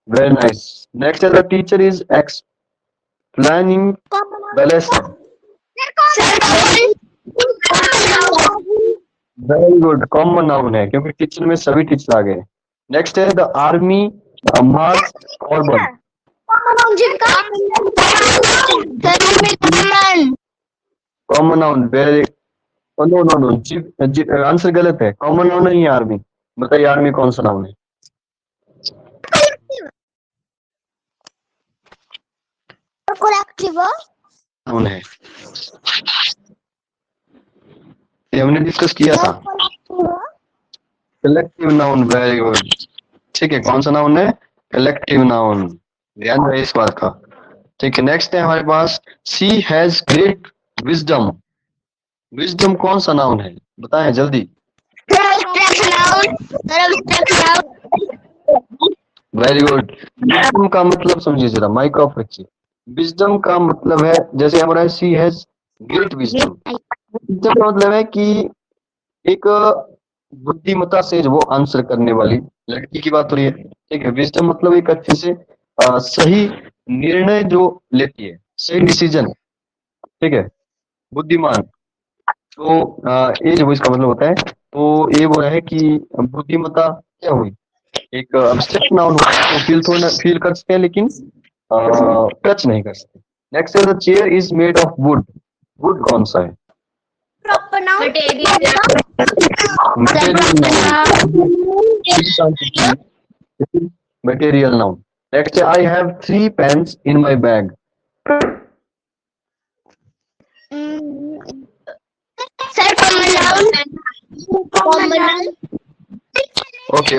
Very nice. नेक्स्ट है, the teacher is explaining the lesson. Very good, common noun है क्योंकि टीचर में सभी टीचर आ गए। नेक्स्ट है, द आर्मी मार्च ऑर्बन। Common noun, very, no no no, answer गलत है, कॉमन नाउन नहीं है आर्मी। बताइए आर्मी कौन सा नाउन है? नाउन है, ये हमने डिस्कस किया था। कलेक्टिव नाउन, वेरी गुड, ठीक है। कौन सा नाउन है? कलेक्टिव नाउन, ध्यान रहे इस बात का, ठीक है। नेक्स्ट है हमारे पास, she has great wisdom. Wisdom कौन सा नाउन है? बताएं जल्दी। Very good. विजडम का मतलब समझिए जरा, माइक ऑफ रखिए। विजडम का मतलब है, जैसे हमारा she has great wisdom, wisdom का मतलब है कि एक बुद्धिमत्ता से जो वो आंसर करने वाली लड़की की बात हो रही है, ठीक है। विजडम मतलब एक अच्छे से सही निर्णय जो लेती है, सही डिसीजन, ठीक है, बुद्धिमान। तो ये जो इसका मतलब होता है, तो ये वो है कि बुद्धिमत्ता क्या हुई, एक अब्स्ट्रैक्ट नाउन होता है, फील थोड़ा फील कर सकते हैं लेकिन टच नहीं कर सकते। नेक्स्ट है, the chair is made of wood. Wood कौन सा है? Material noun. नेक्स्ट है, I have 3 pens in my bag. Okay,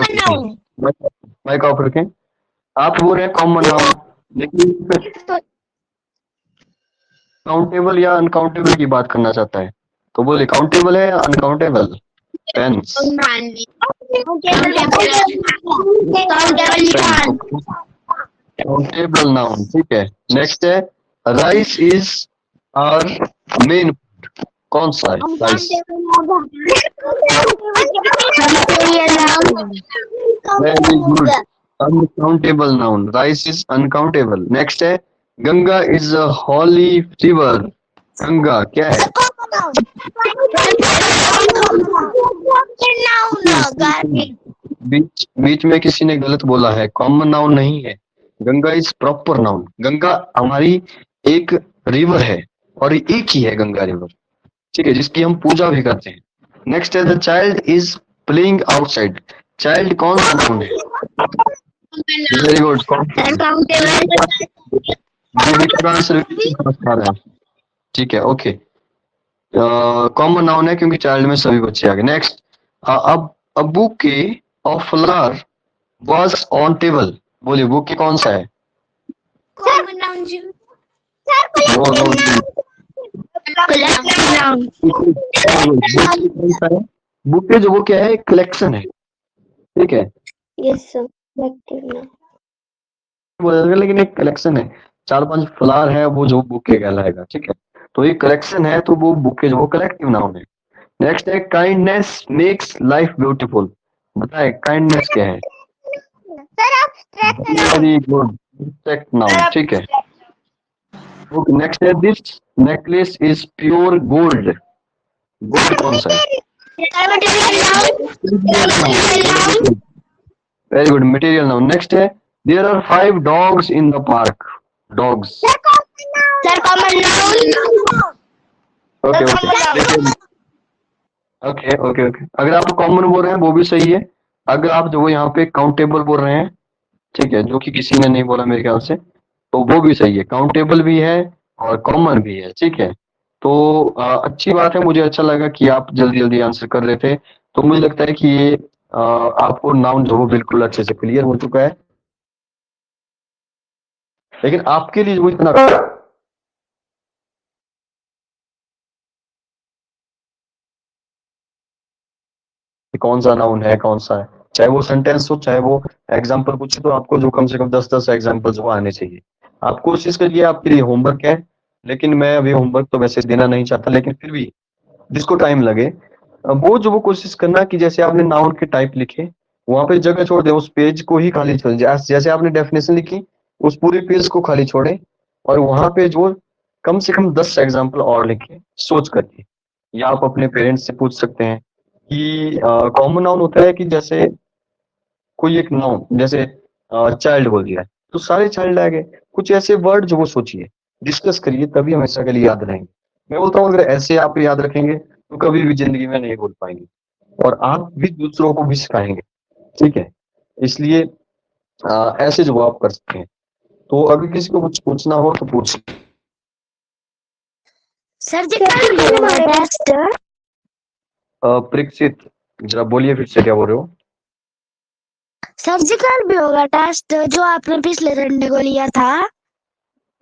mic off रखें। आप बोल रहे हैं कॉमन नाउन, लेकिन काउंटेबल या अनकाउंटेबल की बात करना चाहता है, तो बोले काउंटेबल है या अनकाउंटेबल? पेन्स, काउंटेबल नाउन, ठीक है। नेक्स्ट है, rice is our main food. कौन सा है rice? Very good, uncountable noun, rice is uncountable. Next है, Ganga is a holy river. Ganga क्या है? बीच में किसी ने गलत बोला है, कॉमन नाउन नहीं है, Ganga is proper noun. Ganga हमारी एक रिवर है और एक ही है गंगा रिवर, ठीक है, जिसकी हम पूजा भी करते हैं। नेक्स्ट है, the child is playing outside. Child कौन सा नाउन है? वेरी गुड, ठीक है, ओके। कॉमन नाउन है क्योंकि चाइल्ड में सभी बच्चे आ गए। नेक्स्ट, अब a bouquet of flower was on table. बोलिए बुके कौन सा है? बुके जो वो क्या है, कलेक्शन है, ठीक है, लेकिन एक कलेक्शन है, 4-5 फ्लावर है, वो जो बुके कहलाएगा, ठीक है। तो ये कलेक्शन है, तो वो बुके जो वो कलेक्टिव नाउन है। नेक्स्ट है, काइंडनेस मेक्स लाइफ ब्यूटीफुल। बताए काइंडनेस क्या है? वेरी गुड, एब्स्ट्रैक्ट नाउन, ठीक है। नेक्स्ट है, this necklace is pure gold. Gold कौन सा है? Very good, material noun. Next है, there are 5 dogs in the park. Dogs, okay okay okay okay. अगर आप कॉमन बोल रहे हैं वो भी सही है, अगर आप जो यहाँ पे काउंटेबल बोल रहे हैं, ठीक है, जो कि किसी ने नहीं बोला मेरे ख्याल से, तो वो भी सही है, काउंटेबल भी है और कॉमन भी है, ठीक है। तो अच्छी बात है, मुझे अच्छा लगा कि आप जल्दी जल्दी आंसर कर रहे थे। तो मुझे लगता है कि ये आपको नाउन जो वो बिल्कुल अच्छे से क्लियर हो चुका है। लेकिन आपके लिए वो इतना कि कौन सा नाउन है कौन सा है, चाहे वो सेंटेंस हो चाहे वो एग्जाम्पल पूछे, तो आपको जो कम से कम 10-10 एग्जाम्पल वो आने चाहिए। आप कोशिश करिए, आपके लिए होमवर्क है, लेकिन मैं अभी होमवर्क तो वैसे देना नहीं चाहता, लेकिन फिर भी जिसको टाइम लगे वो कोशिश करना कि जैसे आपने नाउन के टाइप लिखे, वहां पे जगह छोड़ दें, उस पेज को ही खाली छोड़ दें। जैसे आपने डेफिनेशन लिखी, उस पूरे पेज को खाली छोड़े और वहां पे जो कम से कम 10 एग्जाम्पल और लिखे सोच करके। या आप अपने पेरेंट्स से पूछ सकते हैं कि कॉमन नाउन होता है कि जैसे कोई एक नाउन जैसे चाइल्ड बोल दिया है तो सारे चाइल्ड आ गए। कुछ ऐसे वर्ड जो वो सोचिए, डिस्कस करिए, तभी हमेशा के लिए याद रहेंगे। मैं बोलता हूँ अगर ऐसे आप याद रखेंगे तो कभी भी जिंदगी में नहीं बोल पाएंगे, और आप भी दूसरों को भी सिखाएंगे। ठीक है, इसलिए ऐसे जवाब कर सकते हैं। तो अगर किसी को कुछ पूछना हो तो पूछ। सर जी कल भी होगा टेस्ट। परीक्षित, जरा बोलिए फिर से, क्या बोल रहे हो? सर जी कल भी होगा टेस्ट जो आपने पिछले संडे को लिया था।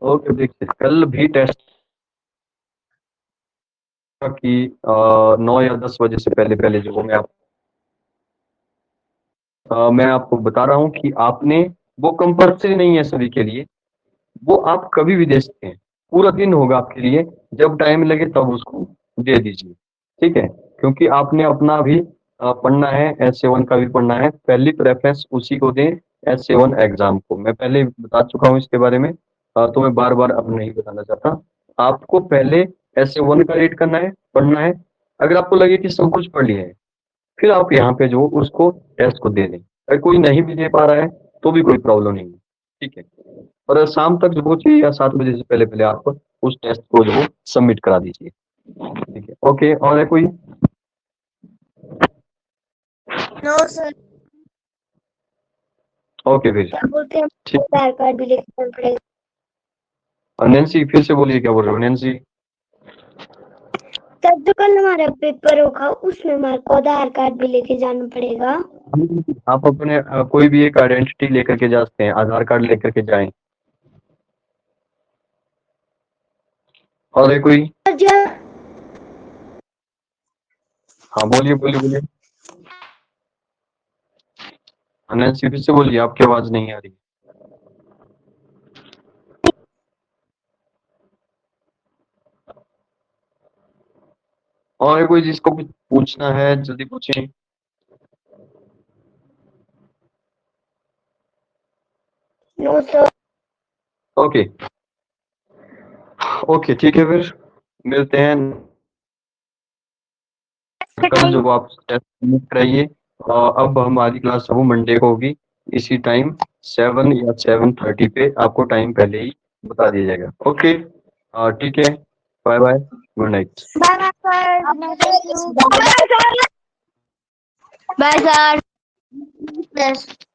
ओके परीक्षित, कल भी टेस्ट कि 9 या 10 बजे से पहले पहले जो मैं आपको बता रहा हूँ कि आपने, वो कंपल्सरी नहीं है सभी के लिए, वो आप कभी भी दे सकते हैं। पूरा दिन होगा आपके लिए, जब टाइम लगे तब उसको दे दीजिए। ठीक है, क्योंकि आपने अपना भी पढ़ना है, S7 का भी पढ़ना है। पहली प्रेफरेंस उसी को दें, S7 एग्जाम को। मैं पहले बता चुका हूँ इसके बारे में, तो मैं बार बार अब नहीं बताना चाहता। आपको पहले S7 का रीड करना है, पढ़ना है। अगर आपको लगे कि सब कुछ पढ़ लिया है, फिर आप यहाँ पे जो उसको टेस्ट को दे दें। अगर कोई नहीं भी दे पा रहा है तो भी कोई प्रॉब्लम नहीं है। ठीक है, और शाम तक जो 6 या 7 बजे से पहले पहले आप उस टेस्ट को जो सबमिट करा दीजिए। ठीक है, ओके। और है कोई? No sir. ओके फिर क्या बोलते हैं, ठीक। आधार कार्ड भी लेके जाना पड़ेगा। और नैन्सी फिर से बोलिए, क्या बोल रहे हो नैन्सी? सर जो कल हमारा पेपर होगा उसमें हमारे को आधार कार्ड भी लेके जाना पड़ेगा। आप अपने कोई भी एक आइडेंटिटी लेकर के जा सकते हैं, आधार कार्ड लेकर के जाएं। और है कोई? सर जो हाँ बोलिए बोलिए बोलिए। नैन्सी फिर से बोलिए, आपकी आवाज नहीं आ रही। और है कोई जिसको कुछ पूछना है, जल्दी पूछें। No sir. ओके ओके ठीक है, फिर मिलते हैं कल जब आप टेस्ट सबमिट कराइए। अब हमारी क्लास अब मंडे को होगी, इसी टाइम 7 या 7:30 पे आपको टाइम पहले ही बता दिया जाएगा। ओके ठीक है, bye bye, good night. Bye sir. Bye sir.